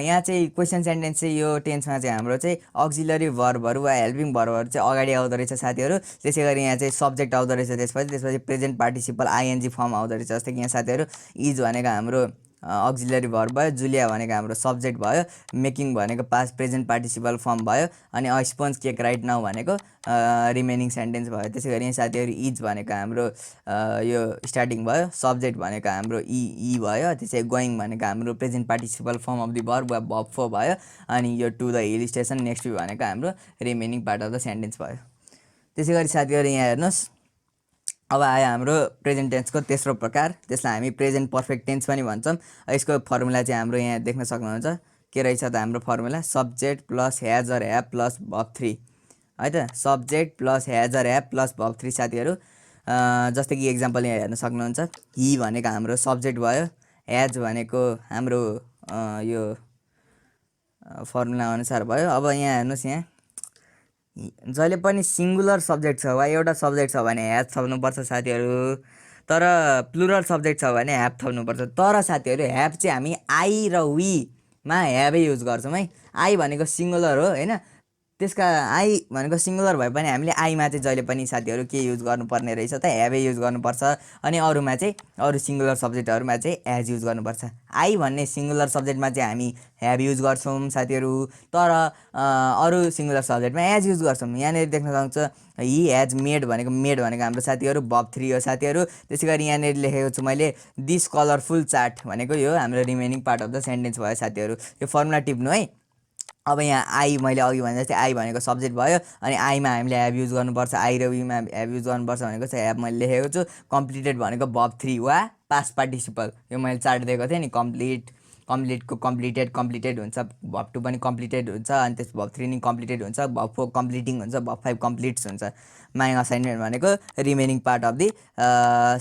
यहाँ चाहिँ क्वेसन सेन्टेन्स चाहिँ यो टेन्समा चाहिँ हाम्रो चाहिँ अक्जिलरी भर्बहरू वा हेल्पिङ भर्बहरू चाहिँ अगाडि आउँदो रहेछ साथीहरू। त्यसै गरी यहाँ चाहिँ सब्जेक्ट आउँदो रहेछ, त्यसपछि प्रेजेन्ट पार्टिसिपल आइएनजी फर्म आउँदो रहेछ। जस्तै कि यहाँ साथीहरू इज भनेको हाम्रो अक्जिलरी भर्ब भयो, जुलिया भनेको हाम्रो सब्जेक्ट भयो, मेकिङ भनेको पास्ट प्रेजेन्ट पार्टिसिपल फर्म भयो, अनि स्पोन्ज केक राइट नाउ भनेको रिमेनिङ सेन्टेन्स भयो। त्यसै गरी साथीहरू इज भनेको हाम्रो यो स्टार्टिङ भयो, सब्जेक्ट भनेको हाम्रो ई भयो, त्यसै गोइङ भनेको हाम्रो present participle form of the verb वा भर्ब फो भयो, अनि यो to the hill station next week भनेको हाम्रो remaining part of the sentence भयो। त्यसै गरी साथीहरू यहाँ हेर्नुहोस्, अब आयो हाम्रो प्रेजेन्ट टेन्सको तेस्रो प्रकार, त्यसलाई हामी प्रेजेन्ट पर्फेक्ट टेन्स पनि भन्छौँ। यसको फर्मुला चाहिँ हाम्रो यहाँ देख्न सक्नुहुन्छ। के रहेछ त हाम्रो formula, subject plus has or have plus verb 3 है त। Subject plus has or have plus verb 3 साथीहरू। जस्तै कि एक्जाम्पल यहाँ हेर्न सक्नुहुन्छ। हि भनेको हाम्रो सब्जेक्ट भयो, हेज भनेको हाम्रो यो फर्मुला अनुसार भयो। अब यहाँ हेर्नुहोस्, यहाँ जहिले पनि सिङ्गुलर सब्जेक्ट छ वा एउटा सब्जेक्ट छ भने ह्याज थप्नुपर्छ साथीहरू। तर प्लुरल सब्जेक्ट छ भने ह्याभ थप्नुपर्छ। तर साथीहरू ह्याभ चाहिँ हामी आई र वीमा ह्याभै युज गर्छौँ है। आई भनेको सिङ्गुलर हो होइन, त्यसका आई भनेको सिङ्गुलर भए पनि हामीले आईमा चाहिँ जहिले पनि साथीहरू के युज गर्नुपर्ने रहेछ त, ह्याभै युज गर्नुपर्छ। अनि अरूमा चाहिँ अरू सिङ्गुलर सब्जेक्टहरूमा चाहिँ एज युज गर्नुपर्छ। आई भन्ने सिङ्गुलर सब्जेक्टमा चाहिँ हामी ह्याभ युज गर्छौँ साथीहरू, तर अरू सिङ्गुलर सब्जेक्टमा एज युज गर्छौँ। यहाँनिर देख्न सक्नुहुन्छ हि हेज मेड भनेको हाम्रो साथीहरू भर्ब 3 हो साथीहरू। त्यसै गरी यहाँनिर लेखेको छु मैले दिस कलरफुल चार्ट भनेको यो हाम्रो remaining part of the sentence भयो साथीहरू। यो फर्मुला टिप्नु है। अब यहाँ आई मैले अघि भने जस्तै आई भनेको सब्जेक्ट भयो, अनि आईमा हामीले ह्याभ युज गर्नुपर्छ, आई र वीमा ह्याभ युज गर्नुपर्छ भनेको चाहिँ ह्याभ मैले लेखेको छु। कम्प्लिटेड भनेको भर्ब 3 वा पास्ट पार्टिसिपल, यो मैले चार्ट दिएको थिएँ नि। कम्प्लिटको कम्प्लिटेड हुन्छ, भर्ब 2 पनि कम्प्लिटेड हुन्छ, अनि त्यस भर्ब 3 नि कम्प्लिटेड हुन्छ, भर्ब 4 कम्प्लिटिङ हुन्छ, भर्ब 5 कम्प्लिट्स हुन्छ। माई असाइनमेन्ट भनेको remaining part of the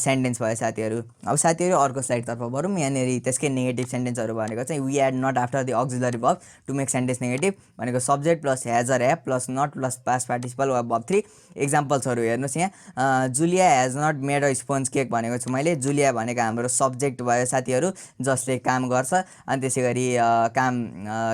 sentence भयो साथीहरू। अब साथीहरू अर्को स्लाइडतर्फ बरौँ। यहाँनिर त्यसकै नेगेटिभ सेन्टेन्सहरू भनेको चाहिँ we add not after the auxiliary verb to make sentence negative भनेको subject plus has or have plus not plus past participle वा भर्ब 3। एक्जाम्पल्सहरू हेर्नुहोस् यहाँ, Julia has not made a sponge cake भनेको छु मैले। जुलिया भनेको हाम्रो सब्जेक्ट भयो साथीहरू, जसले काम गर्छ। अनि त्यसै गरी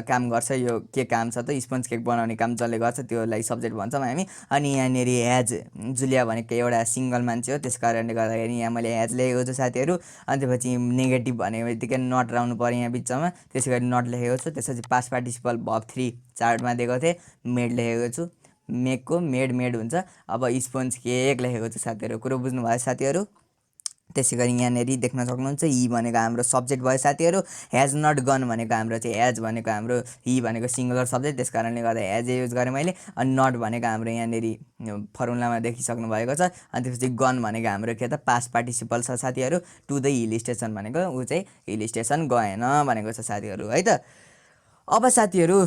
काम गर्छ, यो के काम छ त, स्पोन्ज केक बनाउने काम जसले गर्छ त्योलाई सब्जेक्ट भन्छौँ हामी। अनि यहाँनिर हेज, जुलिया भनेको एउटा सिङ्गल मान्छे हो, त्यस कारणले गर्दाखेरि यहाँ मैले हेज लेखेको छु साथीहरू। अनि त्यसपछि नेगेटिभ भनेको बित्तिकै नट राख्नु पऱ्यो यहाँ बिचमा, त्यसै गरी नट लेखेको छु। त्यसपछि पास्ट पार्टिसिपल भर्ब 3 चार्टमा दिएको थिएँ, मेड लेखेको छु। मेकको मेड हुन्छ। अब स्पोन्ज केक लेखेको छु साथीहरू। कुरो बुझ्नुभयो साथीहरू। त्यसै गरी यहाँनेरि देख्न सक्नुहुन्छ ही भनेको हाम्रो सब्जेक्ट भयो साथीहरू। ह्याज नट गन भनेको हाम्रो चाहिँ ह्याज भनेको हाम्रो ही भनेको सिङ्गुलर सब्जेक्ट, त्यस कारणले गर्दा ह्याज युज गरेँ मैले। अनि नट भनेको हाम्रो यहाँनेरि फर्मुलामा देखिसक्नु भएको छ। अनि त्यसपछि गन भनेको हाम्रो के त पास्ट पार्टिसिपल छ साथीहरू। टु द हिल स्टेसन भनेको ऊ चाहिँ हिल स्टेसन गएन भनेको छ साथीहरू है त। अब साथीहरू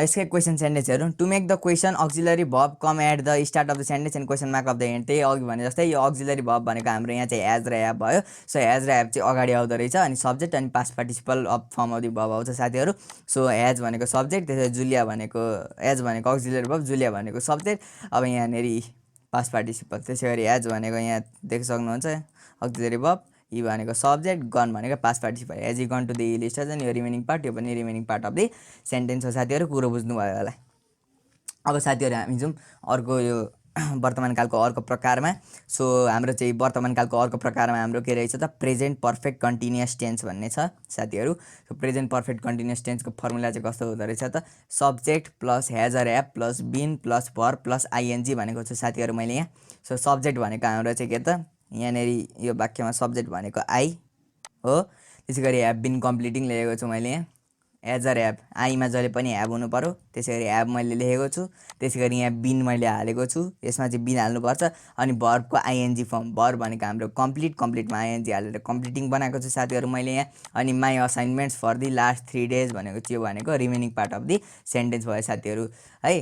यसकै क्वेसन सेन्टेन्सहरू to make the question auxiliary verb come at the start of the sentence and question mark of the end. त्यही अघि भने जस्तै यो अक्जिलरी भर्ब भनेको हाम्रो यहाँ चाहिँ एज र ह्याभ भयो। सो एज र ह्याभ चाहिँ अगाडि आउँदो रहेछ अनि सब्जेक्ट अनि past participle of form of the verb आउँछ साथीहरू। सो एज भनेको सब्जेक्ट, त्यसरी जुलिया भनेको एज भनेको अक्जिलरी भर्ब, जुलिया भनेको सब्जेक्ट। अब यहाँनेरि पास्ट पार्टिसिपल, त्यसै गरी एज भनेको यहाँ देख सक्नुहुन्छ अक्जिलरी भर्ब, यी भनेको सब्जेक्ट, गन भनेको past participle. As you gone to the hill station, यो रिमेनिङ पार्ट, यो पनि remaining part of the sentence हो साथीहरू। कुरो बुझ्नुभयो होला। अब साथीहरू हामी जाउँ अर्को यो वर्तमान कालको अर्को प्रकारमा। सो हाम्रो चाहिँ वर्तमान कालको अर्को प्रकारमा हाम्रो के रहेछ त प्रेजेन्ट पर्फेक्ट कन्टिन्युअस टेन्स भन्ने छ साथीहरू। सो प्रेजेन्ट पर्फेक्ट कन्टिन्युअस टेन्सको फर्मुला चाहिँ कस्तो हुँदो रहेछ त subject plus has or have plus been plus verb plus ING भनेको छ साथीहरू मैले यहाँ। सो सब्जेक्ट भनेको हाम्रो चाहिँ के त यहाँनेरि यो वाक्यमा सब्जेक्ट भनेको आई हो। त्यसै गरी ह्याभ बिन कम्प्लिटिङ लेखेको छु मैले यहाँ। एज अर ह्याभ आईमा जहिले पनि ह्याभ हुनु पऱ्यो, त्यसै गरी ह्याभ मैले लेखेको छु। त्यसै गरी यहाँ बिन मैले हालेको छु, यसमा चाहिँ बिन हाल्नुपर्छ। अनि भर्बको आइएनजी फर्म, भर्ब भनेको हाम्रो कम्प्लिटमा आइएनजी हालेर कम्प्लिटिङ बनाएको छु साथीहरू मैले यहाँ। अनि my assignments for the last 3 days भनेको चाहिँ भनेको remaining part of the sentence भयो साथीहरू है।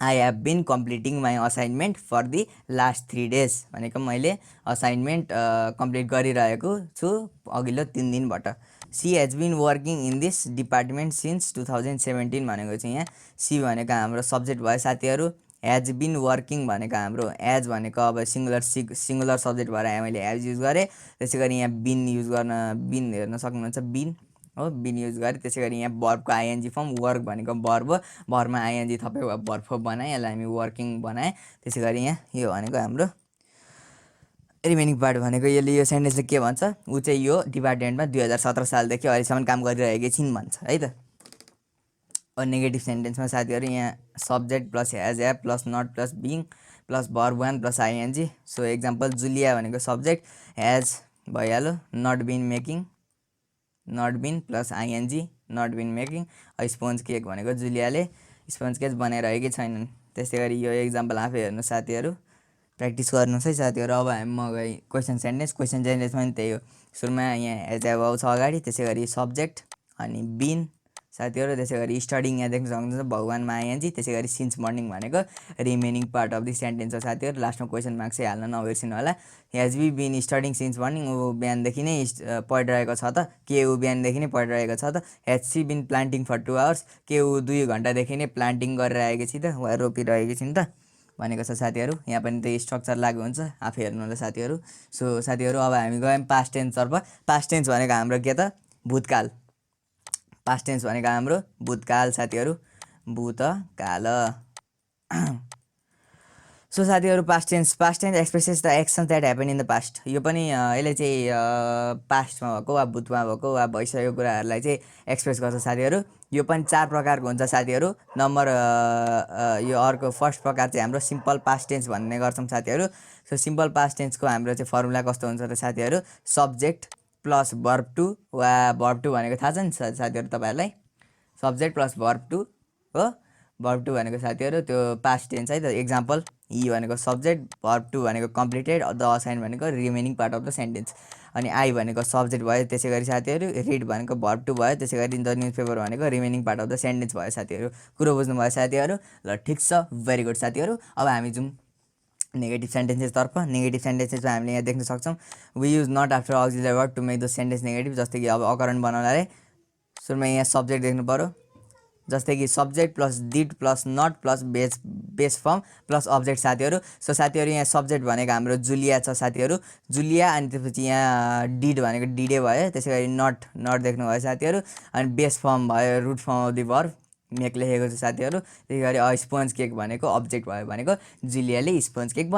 I have been completing my assignment for the last 3 days भनेको मैले असाइनमेन्ट कम्प्लिट गरिरहेको छु अघिल्लो 3 दिनबाट। She has been working in this department since 2017 भनेको चाहिँ यहाँ सी भनेको हाम्रो सब्जेक्ट भयो साथीहरू। हेज बिन वर्किङ भनेको हाम्रो एज भनेको अब सिङ्गुलर सब्जेक्ट भएर मैले हेज युज गरेँ। त्यसै गरी यहाँ बिन युज गर्न, बिन हेर्न सक्नुहुन्छ बिन हो, बिन युज गरेँ। त्यसै गरी यहाँ भर्बको आइएनजी फर्म, वर्क भनेको भर्ब हो, भर्बमा आइएनजी थपेको भर्ब बनाएँ, यसलाई हामी वर्किङ बनाएँ। त्यसै गरी यहाँ यो भनेको हाम्रो रिमेनिङ पार्ट भनेको यसले यो सेन्टेन्सले के भन्छ, ऊ चाहिँ यो डिपार्टमेन्टमा 2017 सालदेखि अहिलेसम्म काम गरिरहेकी छिन् भन्छ है त। अब नेगेटिभ सेन्टेन्समा साथीहरू यहाँ subject plus has have plus not plus being plus verb one plus ING. So example Julia भनेको सब्जेक्ट, हेज भइहाल्यो, not been making, not been plus ING, not been making. Sponge cake भनेको जुलियाले स्पोन्ज केक बनाइरहेकै छैनन्। त्यस्तै गरी यो example आफै हेर्नु साथीहरू, प्र्याक्टिस गर्नुहोस् है साथीहरू। अब हामी म गएँ क्वेसन सेन्टेन्समा पनि त्यही हो। सुरुमा यहाँ हेज ह्याभ आउँछ अगाडि, त्यसै गरी सब्जेक्ट अनि बिन साथीहरू। त्यसै गरी स्टडिङ यहाँ देख्न सक्नुहुन्छ भगवानमा आइएनजी। त्यसै गरी सिन्स मर्निङ भनेको remaining part of the sentence हो साथीहरू। लास्टमा क्वेसन मार्क चाहिँ हाल्न नबिर्सिनु होला। Has he been studying since morning, ऊ बिहानदेखि नै पढिरहेको छ त, के ऊ बिहानदेखि नै पढिरहेको छ त। Has she been planting for 2 hours, के ऊ 2 घन्टादेखि नै प्लान्टिङ गरिरहेको छ त, वा रोपिरहेको छिन् त भनेको छ साथीहरू। यहाँ पनि त्यही स्ट्रक्चर लागु हुन्छ, आफै हेर्नु होला साथीहरू। सो साथीहरू अब हामी गयौँ पास्ट टेन्सतर्फ। पास्ट टेन्स भनेको हाम्रो के त भूतकाल, पास्ट टेन्स भनेको हाम्रो भूतकाल साथीहरू, भूतकाल। सो साथीहरू past tense expresses the actions that happen in the past. यो पनि यसले चाहिँ पास्टमा भएको वा भूतमा भएको वा भइसकेको कुराहरूलाई चाहिँ एक्सप्रेस गर्छ साथीहरू। यो पनि 4 प्रकारको हुन्छ साथीहरू। नम्बर यो अर्को फर्स्ट प्रकार चाहिँ हाम्रो सिम्पल पास्ट टेन्स भन्ने गर्छौँ साथीहरू। सो सिम्पल पास्ट टेन्सको हाम्रो चाहिँ फर्मुला कस्तो हुन्छ त साथीहरू, सब्जेक्ट प्लस भर्ब टू वा भर्ब टू भनेको थाहा छ नि साथीहरू तपाईँहरूलाई, सब्जेक्ट प्लस भर्ब टू हो। भर्ब टू भनेको साथीहरू त्यो पास्ट टेन्स है त। एक्जाम्पल ई भनेको सब्जेक्ट, भर्ब टू भनेको कम्प्लिटेड, द असाइन भनेको remaining part of the sentence. अनि आई भनेको सब्जेक्ट भयो, त्यसै गरी साथीहरू रिड भनेको भर्ब टू भयो, त्यसै गरी द न्युज पेपर भनेको remaining part of the sentence भयो साथीहरू। कुरो बुझ्नुभयो साथीहरू? ल ठिक छ, भेरी गुड साथीहरू। अब हामी जाउँ नेगेटिभ सेन्टेन्सेसतर्फ। नेगेटिभ सेन्टेन्सेसमा हामीले यहाँ देख्न सक्छौँ we use not after auxiliary verb to make the sentence negative. जस्तै कि अब अकरण बनाउँदा सुरुमा यहाँ सब्जेक्ट देख्नु पऱ्यो, जस्तै कि subject plus did plus not plus base form plus object साथीहरू। सो साथीहरू यहाँ सब्जेक्ट भनेको हाम्रो जुलिया छ साथीहरू, जुलिया। अनि त्यसपछि यहाँ डिड भनेको डिडे भयो, त्यसै गरी नट देख्नुभयो साथीहरू। अनि बेस फर्म भयो root form of the verb make लेखेको छ साथीहरू। त्यसै गरी स्पोन्ज केक भनेको अब्जेक्ट भयो, भनेको जुलियाले स्पोन्ज केक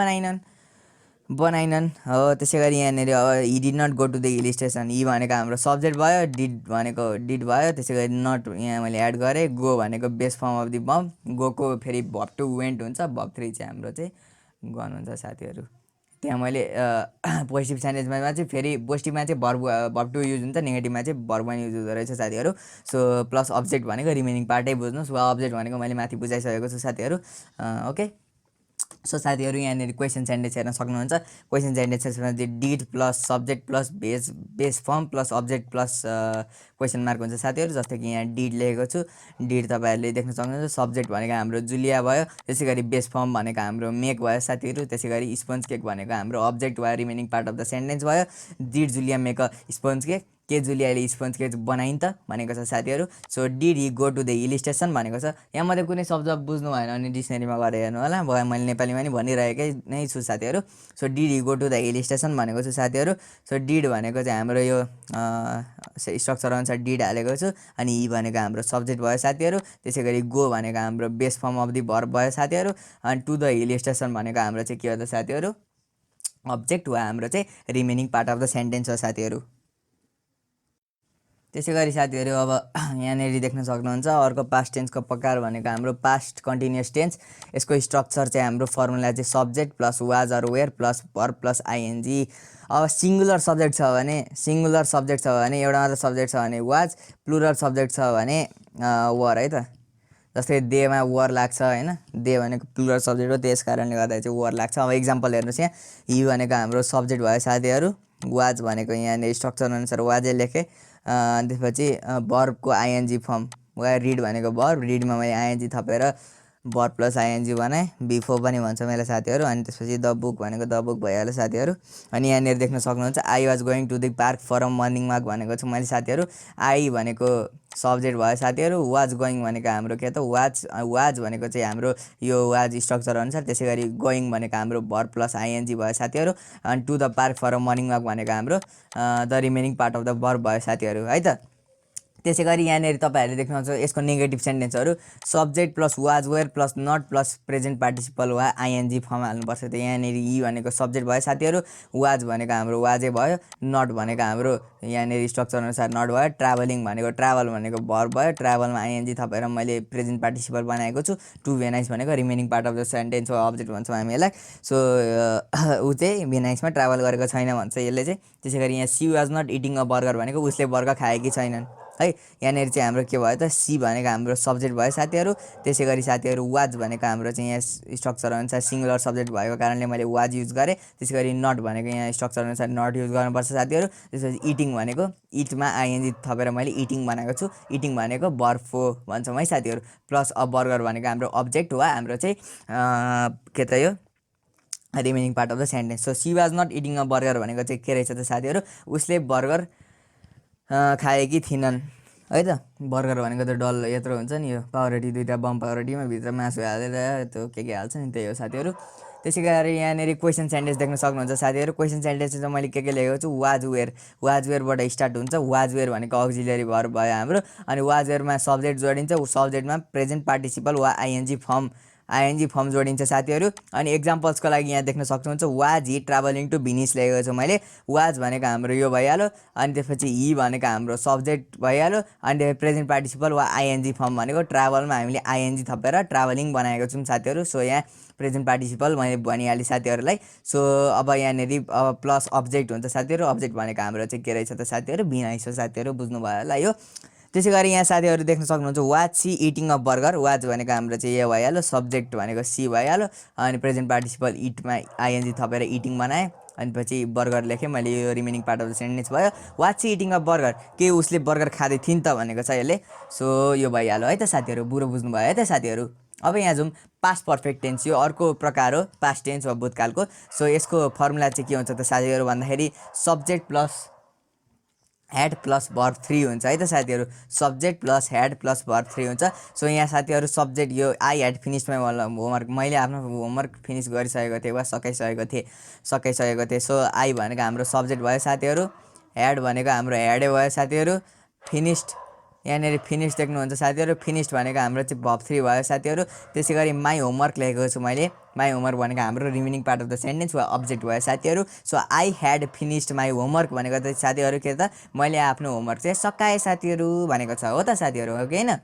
बनाइनन् हो। त्यसै गरी यहाँनिर he did not go to the hill station, he भनेको हाम्रो सब्जेक्ट भयो, डिड भनेको डिड भयो, त्यसै गरी नट यहाँ मैले एड गरेँ। गो भनेको base form of the verb, गोको फेरि भर्ब टू वेन्ट हुन्छ, भर्ब थ्री चाहिँ हाम्रो चाहिँ गन हुन्छ साथीहरू। त्यहाँ मैले पोजिटिभ सेन्टेन्समा चाहिँ फेरि पोजिटिभमा चाहिँ भर्ब टु युज हुन्छ, नेगेटिभमा चाहिँ भर्ब वान युज हुँदो रहेछ साथीहरू। सो प्लस अब्जेक्ट भनेको रिमेनिङ पार्टै बुझ्नुहोस्, वा अब्जेक्ट भनेको मैले माथि बुझाइसकेको छु साथीहरू। ओके, सो साथीहरू यहाँनिर क्वेसन सेन्टेन्स हेर्न सक्नुहुन्छ। क्वेसन सेन्टेन्समा चाहिँ did plus subject plus base form plus object plus question mark हुन्छ साथीहरू। जस्तै कि यहाँ डिड लेखेको छु, डिड तपाईँहरूले देख्न सक्नुहुन्छ। सब्जेक्ट भनेको हाम्रो जुलिया भयो, त्यसै गरी बेस फर्म भनेको हाम्रो मेक भयो साथीहरू। त्यसै गरी स्पन्ज केक भनेको हाम्रो अब्जेक्ट भयो, remaining part of the sentence भयो। Did Julia make a sponge cake, के जुलियाले स्पन्ज केक बनाइन् त भनेको छ साथीहरू। So did he go to the hill station भनेको छ। यहाँ मात्रै कुनै शब्द बुझ्नु भएन भने डिक्सनेरीमा गएर हेर्नु होला, भयो मैले नेपालीमा नि भनिरहेकै नै छु साथीहरू। So did he go to the hill station भनेको छु साथीहरू। सो डिड भनेको चाहिँ हाम्रो यो स्ट्रक्चर अनुसार डिड हालेको छु, अनि हि भनेको हाम्रो सब्जेक्ट भयो साथीहरू। त्यसै गरी गो भनेको हाम्रो base form of the verb भयो साथीहरू। अनि टु द हिल स्टेसन भनेको हाम्रो चाहिँ के हो त साथीहरू, अब्जेक्ट वा हाम्रो चाहिँ remaining part of the sentence हो साथीहरू। त्यसै गरी साथीहरू अब यहाँनिर देख्न सक्नुहुन्छ अर्को पास्ट टेन्सको प्रकार भनेको हाम्रो पास्ट कन्टिन्युअस टेन्स। यसको स्ट्रक्चर चाहिँ हाम्रो फर्मुला चाहिँ subject plus was or were plus verb plus ING. अब सिङ्गुलर सब्जेक्ट छ भने एउटा मात्र सब्जेक्ट छ भने वाज, प्लुरल सब्जेक्ट छ भने वर है त। जस्तै देमा वर लाग्छ होइन, दे भनेको प्लुरल सब्जेक्ट हो, त्यस कारणले गर्दा चाहिँ वर लाग्छ। अब इक्जाम्पल हेर्नुहोस्, यहाँ हि भनेको हाम्रो सब्जेक्ट भयो साथीहरू, वाज भनेको यहाँनिर स्ट्रक्चर अनुसार वाजै लेखेँ। त्यसपछि भर्बको आइएनजी फर्म, वा रिड भनेको भर्ब, रिडमा मैले आइएनजी थपेर भर्ब प्लस आइएनजी बनाएँ, बिफोर पनि भन्छ मैले साथीहरू। अनि त्यसपछि द बुक भनेको द बुक भइहाल्यो साथीहरू। अनि यहाँनिर देख्न सक्नुहुन्छ I was going to the park for a morning walk भनेको छु मैले साथीहरू। आई भनेको सब्जेक्ट भयो साथीहरू, वाज गोइङ भनेको हाम्रो के त वाज भनेको चाहिँ हाम्रो यो वाज स्ट्रक्चर अनुसार। त्यसै गरी गोइङ भनेको हाम्रो भर्ब प्लस आइएनजी भयो साथीहरू। अनि to the park for a morning walk भनेको हाम्रो the remaining part of the verb भयो साथीहरू है त। त्यसै गरी यहाँनिर तपाईँहरूले देख्नुहुन्छ यसको नेगेटिभ सेन्टेन्सहरू, subject plus was were plus not plus present participle वा आइएनजी फर्म हाल्नुपर्छ। त यहाँनिर हि भनेको सब्जेक्ट भयो साथीहरू, वाज भनेको हाम्रो वाजै भयो, नट भनेको हाम्रो यहाँनिर स्ट्रक्चर अनुसार नट भयो, ट्राभलिङ भनेको ट्राभल भनेको भर्ब भयो, ट्राभलमा आइएनजी थपेर मैले प्रेजेन्ट पार्टिसिपल बनाएको छु। टु भेनाइस भनेको remaining part of the sentence वा अब्जेक्ट भन्छौँ हामी यसलाई। सो ऊ चाहिँ भेनाइसमा ट्राभल गरेको छैन भन्छ यसले चाहिँ। त्यसै गरी यहाँ she was not eating a burger भनेको उसले बर्गर खाएकी छैनन् है। यहाँनिर चाहिँ हाम्रो के भयो त, सी भनेको हाम्रो सब्जेक्ट भयो साथीहरू। त्यसै गरी साथीहरू वाज भनेको हाम्रो चाहिँ यहाँ स्ट्रक्चर अनुसार सिङ्गुलर सब्जेक्ट भएको कारणले मैले वाज युज गरेँ। त्यसै गरी नट भनेको यहाँ स्ट्रक्चर अनुसार नट युज गर्नुपर्छ साथीहरू। त्यसपछि इटिङ भनेको इटमा आइएनजी थपेर मैले इटिङ बनाएको छु, इटिङ भनेको भर्ब हो भन्छौँ है साथीहरू। प्लस अ बर्गर भनेको हाम्रो अब्जेक्ट वा हाम्रो चाहिँ के त यो remaining part of the sentence. So she was not eating a burger भनेको चाहिँ के रहेछ त साथीहरू, उसले बर्गर खाएकी थिइनन् है त। बर्गर भनेको त डल्लो यत्रो हुन्छ नि, यो पाउरोटी दुईवटा बम पाउरोटीमा भित्र मासु हालेर त्यो के हाल्छ नि, त्यही हो साथीहरू। त्यसै गरी यहाँनिर क्वेसन सेन्टेन्स देख्न सक्नुहुन्छ साथीहरू। क्वेसन सेन्टेन्स चाहिँ मैले के लेखेको छु, वाज वेयरबाट स्टार्ट हुन्छ। वाज वेयर भनेको अक्जिलियरी भर्ब भयो हाम्रो, अनि वाज वेयरमा सब्जेक्ट जोडिन्छ, सब्जेक्टमा प्रेजेन्ट पार्टिसिपल वा आइएनजी फर्म जोडिन्छ साथीहरू। अनि एक्जाम्पल्सको लागि यहाँ देख्न सक्नुहुन्छ वाज हि ट्राभलिङ टु भिनिस लेखेको छु मैले। वाज भनेको हाम्रो यो भइहाल्यो, अनि त्यसपछि हि भनेको हाम्रो सब्जेक्ट भइहाल्यो, अनि प्रेजेन्ट पार्टिसिपल वा आइएनजी फर्म भनेको ट्राभलमा हामीले आइएनजी थपेर ट्राभलिङ बनाएको छौँ साथीहरू। सो यहाँ प्रेजेन्ट पार्टिसिपल मैले भनिहालेँ साथीहरूलाई। सो अब यहाँनिर प्लस अब्जेक्ट हुन्छ साथीहरू। अब्जेक्ट भनेको हाम्रो चाहिँ के रहेछ त साथीहरू, भिनाइस हो साथीहरू, बुझ्नुभयो होला यो। त्यसै गरी यहाँ साथीहरू देख्न सक्नुहुन्छ was she eating a burger, was भनेको हाम्रो चाहिँ यो भइहाल्यो, सब्जेक्ट भनेको सी भइहाल्यो, अनि प्रेजेन्ट पार्टिसिपल इटमा आइएनजी थपेर इटिङ बनाएँ, अनि पछि बर्गर लेखेँ मैले, यो remaining part of the sentence भयो। Was she eating a burger, के उसले बर्गर खाँदै थिइन् त भनेको छ यसले। सो यो भइहाल्यो है त साथीहरू, बुझ्नु बुझ्नुभयो है त साथीहरू। अब यहाँ जाउँ पास्ट पर्फेक्ट टेन्स, यो अर्को प्रकार हो पास्ट टेन्स वा भूतकालको। सो यसको फर्मुला चाहिँ के हुन्छ त साथीहरू भन्दाखेरि subject plus had plus verb 3 हुन्छ है त साथीहरू। Subject plus had plus verb 3 हुन्छ। सो यहाँ साथीहरू सब्जेक्ट यो I had finish my homework, मैले आफ्नो होमवर्क फिनिस गरिसकेको थिएँ वा सकाइसकेको थिएँ। सो आई भनेको हाम्रो सब्जेक्ट भयो साथीहरू, ह्याड भनेको हाम्रो ह्याडै भयो साथीहरू, फिनिस्ड यहाँनिर फिनिस देख्नुहुन्छ साथीहरू, फिनिस्ड भनेको हाम्रो चाहिँ भर्ब 3 भयो साथीहरू। त्यसै गरी माई होमवर्क लेखेको छु मैले, माई होमवर्क भनेको हाम्रो remaining part of the sentence वा अब्जेक्ट भयो साथीहरू। So I had finished my homework भनेको त साथीहरू के त, मैले आफ्नो होमवर्क चाहिँ सकाएँ साथीहरू भनेको छ, हो त साथीहरू, हो कि होइन।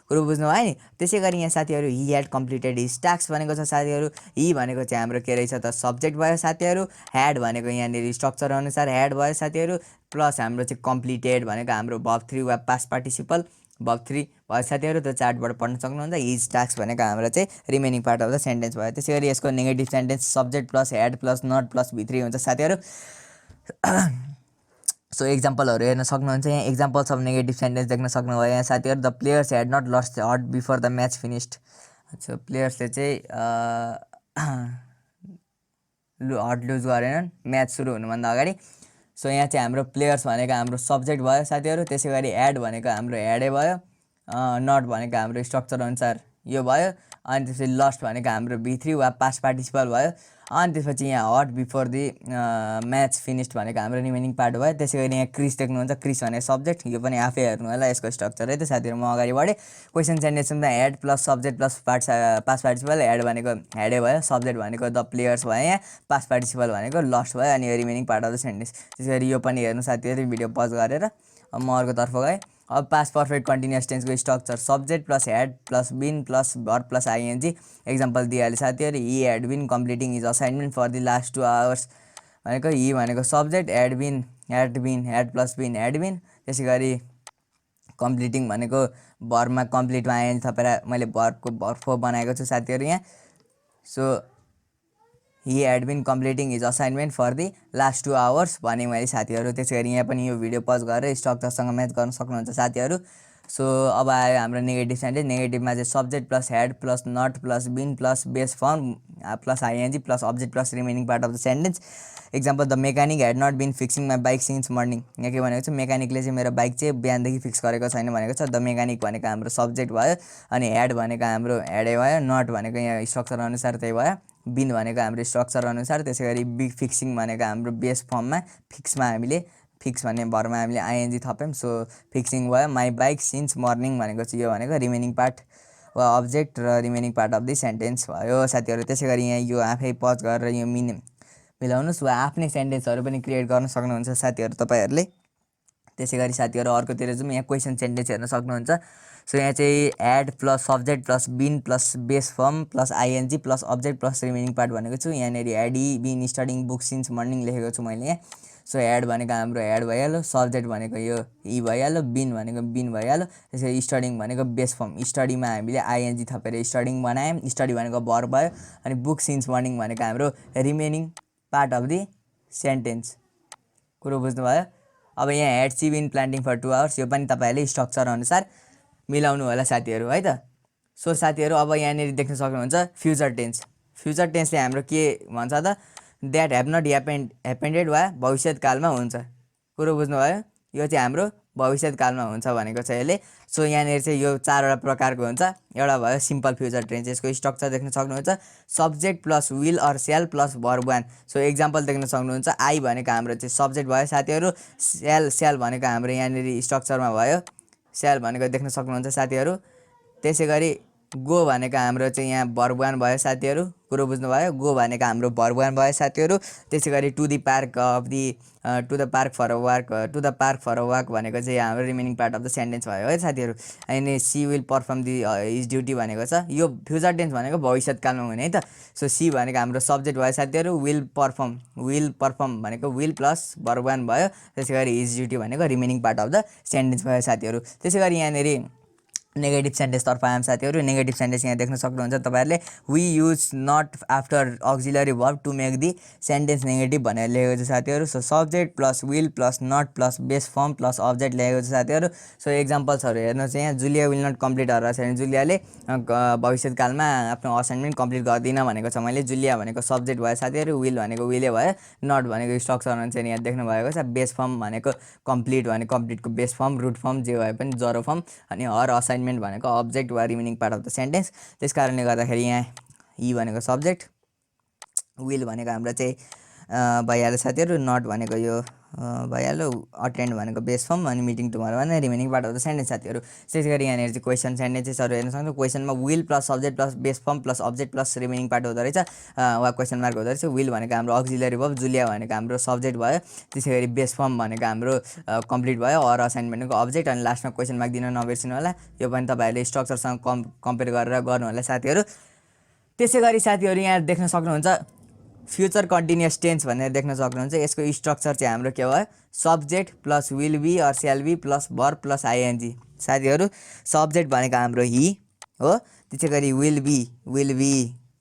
कुरो बुझ्नुभयो नि। त्यसै गरी यहाँ साथीहरू he had completed his task भनेको छ साथीहरू। हि भनेको चाहिँ हाम्रो के रहेछ त सब्जेक्ट भयो साथीहरू। ह्याड भनेको यहाँनिर स्ट्रक्चर अनुसार ह्याड भयो साथीहरू। प्लस हाम्रो चाहिँ कम्प्लिटेड भनेको हाम्रो भर्ब 3 वा पास्ट पार्टिसिपल भर्ब 3 भयो साथीहरू। त्यो चार्टबाट पढ्न सक्नुहुन्छ। हिज टास्क भनेको हाम्रो चाहिँ remaining part of the sentence भयो। त्यसै गरी यसको negative sentence subject plus had plus not plus भित्री हुन्छ साथीहरू। सो एक्जाम्पलहरू हेर्न सक्नुहुन्छ। यहाँ एक्जाम्पल्स अफ नेगेटिभ सेन्टेन्स देख्न सक्नुभयो यहाँ साथीहरू। The players had not lost heart before the match finished. अच्छा, प्लेयर्सले चाहिँ हट लुज गरेनन् म्याच सुरु हुनुभन्दा अगाडि। सो यहाँ चाहिँ हाम्रो प्लेयर्स भनेको हाम्रो सब्जेक्ट भयो साथीहरू। त्यसै गरी ह्याड भनेको हाम्रो ह्याडै भयो। नट भनेको हाम्रो स्ट्रक्चर अनुसार यो भयो। अनि त्यसपछि लस्ट भनेको हाम्रो भित्री वा पास्ट पार्टिसिपल भयो। अनि त्यसपछि यहाँ heart before the match finished भनेको हाम्रो रिमेनिङ पार्ट भयो। त्यसै गरी यहाँ क्रिस देख्नुहुन्छ। क्रिस भनेको सब्जेक्ट, यो पनि आफै हेर्नु होला यसको स्ट्रक्चर है त साथीहरू। म अगाडि बढेँ। क्वेसन सेन्टेन्समा had plus subject plus past participle. Had भनेको ह्याडै भयो। सब्जेक्ट भनेको द प्लेयर्स भयो। यहाँ पास्ट पार्टिसिपल भनेको लस्ट भयो। अनि यो remaining part of the sentence. त्यसै गरी यो पनि हेर्नु साथीहरू, भिडियो पज गरेर। म अर्कोतर्फ गएँ। अब पास्ट पर्फेक्ट कन्टिन्युअस टेन्सको structure subject plus had plus been plus verb plus ING. Example दिइहाल्यो साथीहरू। He had been completing his assignment for the last 2 hours भनेको हि भनेको subject, had plus been had been. त्यसै गरी completing भनेको भर्बमा कम्प्लिटमा ING थपेर मैले भर्बको भर्ब बनाएको छु साथीहरू यहाँ। So he had been completing his assignment for the last 2 hours भने मैले साथीहरू। त्यसै गरी यहाँ पनि यो भिडियो पज गरेर स्ट्रक्चरसँग म्याच गर्न सक्नुहुन्छ साथीहरू। सो अब आयो हाम्रो नेगेटिभ सेन्टेन्स। नेगेटिभमा चाहिँ subject plus had plus not plus been plus base form plus ING plus object plus remaining part of the sentence. Example the mechanic had not been fixing my bike since morning. यहाँ के भनेको छ, मेकानिकले चाहिँ मेरो bike चाहिँ बिहानदेखि fix गरेको छैन भनेको छ। द मेकानिक भनेको हाम्रो सब्जेक्ट भयो। अनि ह्याड भनेको हाम्रो ह्याडै भयो। नट भनेको यहाँ स्ट्रक्चर अनुसार त्यही भयो। बिन भनेको हाम्रो स्ट्रक्चर अनुसार। त्यसै गरी बिग फिक्सिङ भनेको हाम्रो बेस फर्ममा फिक्समा हामीले फिक्स भन्ने भरमा हामीले आइएनजी थप्यौँ। सो फिक्सिङ भयो। माई बाइक सिन्स मर्निङ भनेको चाहिँ यो भनेको रिमेनिङ पार्ट वा अब्जेक्ट र remaining part of the sentence भयो साथीहरू। त्यसै गरी यहाँ यो आफै पज गरेर यो मिलाउनुहोस् वा आफ्नै सेन्टेन्सहरू पनि क्रिएट गर्न सक्नुहुन्छ साथीहरू तपाईँहरूले। त्यसै गरी साथीहरू अर्कोतिर जाउँ। यहाँ क्वेसन सेन्टेन्स हेर्न सक्नुहुन्छ। सो यहाँ चाहिँ had plus subject plus been plus base form plus ING plus object plus remaining part भनेको छु। यहाँनिर had he been studying book since morning लेखेको छु मैले यहाँ। सो ह्याड भनेको हाम्रो ह्याड भइहाल्यो। सब्जेक्ट भनेको यो इ भइहाल्यो। बिन भनेको बिन भइहाल्यो। त्यसरी स्टडिङ भनेको बेस फर्म। स्टडीमा हामीले आइएनजी थपेर स्टडिङ बनायौँ। स्टडी भनेको भर्ब भयो। अनि बुक सिन्स मर्निङ भनेको हाम्रो remaining part of the sentence. कुरो बुझ्नुभयो। अब यहाँ had she been planting for 2 hours. यो पनि तपाईँहरूले स्ट्रक्चर अनुसार मिलाउनु होला साथीहरू है त। सो साथीहरू अब यहाँनिर देख्न सक्नुहुन्छ फ्युचर टेन्स। फ्युचर टेन्सले हाम्रो के भन्छ त, द्याट हेभ नट ह्यापेन्डेड वा भविष्यकालमा हुन्छ। कुरो बुझ्नुभयो। यो चाहिँ हाम्रो भविष्यकालमा हुन्छ भनेको छ यसले। सो यहाँनिर चाहिँ यो 4वटा प्रकारको हुन्छ। एउटा भयो सिम्पल फ्युचर टेन्स। यसको स्ट्रक्चर देख्न सक्नुहुन्छ। सब्जेक्ट प्लस विल अर स्याल प्लस भर्ब 1। सो एक्जाम्पल देख्न सक्नुहुन्छ। आई भनेको हाम्रो चाहिँ सब्जेक्ट भयो साथीहरू। स्याल भनेको हाम्रो यहाँनिर स्ट्रक्चरमा भयो। स्याल भनेको देख्न सक्नुहुन्छ साथीहरू। त्यसै गरी गो भनेको हाम्रो चाहिँ यहाँ भर्ब 1 भयो साथीहरू। कुरो बुझ्नुभयो। गो भनेको हाम्रो भर्ब 1 भयो साथीहरू। त्यसै गरी to the park for a walk भनेको चाहिँ हाम्रो remaining part of the sentence भयो है साथीहरू। अनि she will perform the his duty भनेको छ। यो फ्युचर टेन्स भनेको भविष्यकालमा हुने है त। सो सी भनेको हाम्रो सब्जेक्ट भयो साथीहरू। विल पर्फर्म भनेको विल प्लस भर्ब 1 भयो। त्यसै गरी हिज ड्युटी भनेको remaining part of the sentence भयो साथीहरू। त्यसै गरी यहाँनिर नेगेटिभ सेन्टेन्सतर्फ आयौँ साथीहरू। नेगेटिभ सेन्टेन्स यहाँ देख्न सक्नुहुन्छ तपाईँहरूले। We use not after auxiliary verb to make the sentence negative भनेर लेखेको छ साथीहरू। So subject plus will plus not plus base form plus object लेखेको छ साथीहरू। सो एक्जाम्पल्सहरू हेर्नु चाहिँ यहाँ Julia will not complete her assignment. जुलियाले भविष्यकालमा आफ्नो असाइनमेन्ट कम्प्लिट गर्दिनँ भनेको छ मैले। जुलिया भनेको सब्जेक्ट भयो साथीहरू। विल भनेको विलै भयो। नट भनेको स्ट्रक्चर अनुसार यहाँ देख्नु भएको छ। बेस फर्म भनेको कम्प्लिट भनेको कम्प्लिटको बेस फर्म रुट फर्म जे भए पनि जरो फर्म। अनि हर असाइनमेन्ट भनेको अब्जेक्ट वा remaining part of the sentence. त्यस कारणले गर्दाखेरि यहाँ हि भनेको सब्जेक्ट, विल भनेको हाम्रो चाहिँ भइहाल्यो साथीहरू। नट भनेको यो भइहाल्यो। अटेन्ड भनेको बेस फर्म अनि मिटिङ टुमरो भने remaining part of the sentence साथीहरू। त्यसै गरी यहाँनिर चाहिँ क्वेसन सेन्टेन्सेसहरू हेर्न सक्छौँ। क्वेसनमा will plus subject plus base form plus object plus remaining part हुँदो रहेछ वा क्वेसन मार्क हुँदो रहेछ। विल भनेको हाम्रो अक्जिलरी भर्ब, जुलिया भनेको हाम्रो सब्जेक्ट भयो, त्यसै गरी बेस फर्म भनेको हाम्रो कम्प्लिट भयो, अर असाइनमेन्टको अब्जेक्ट, अनि लास्टमा क्वेसन मार्क दिन नबिर्सिनु होला। यो पनि तपाईँहरूले स्ट्रक्चरसँग कम्पेयर गरेर गर्नु होला साथीहरू। त्यसै गरी साथीहरू यहाँ देख्न सक्नुहुन्छ फ्युचर कन्टिन्युअस टेन्स भनेर देख्न सक्नुहुन्छ। यसको स्ट्रक्चर चाहिँ हाम्रो के भयो, subject plus will be or shall be plus verb plus ING साथीहरू। सब्जेक्ट भनेको हाम्रो हि हो, त्यसै गरी विल बी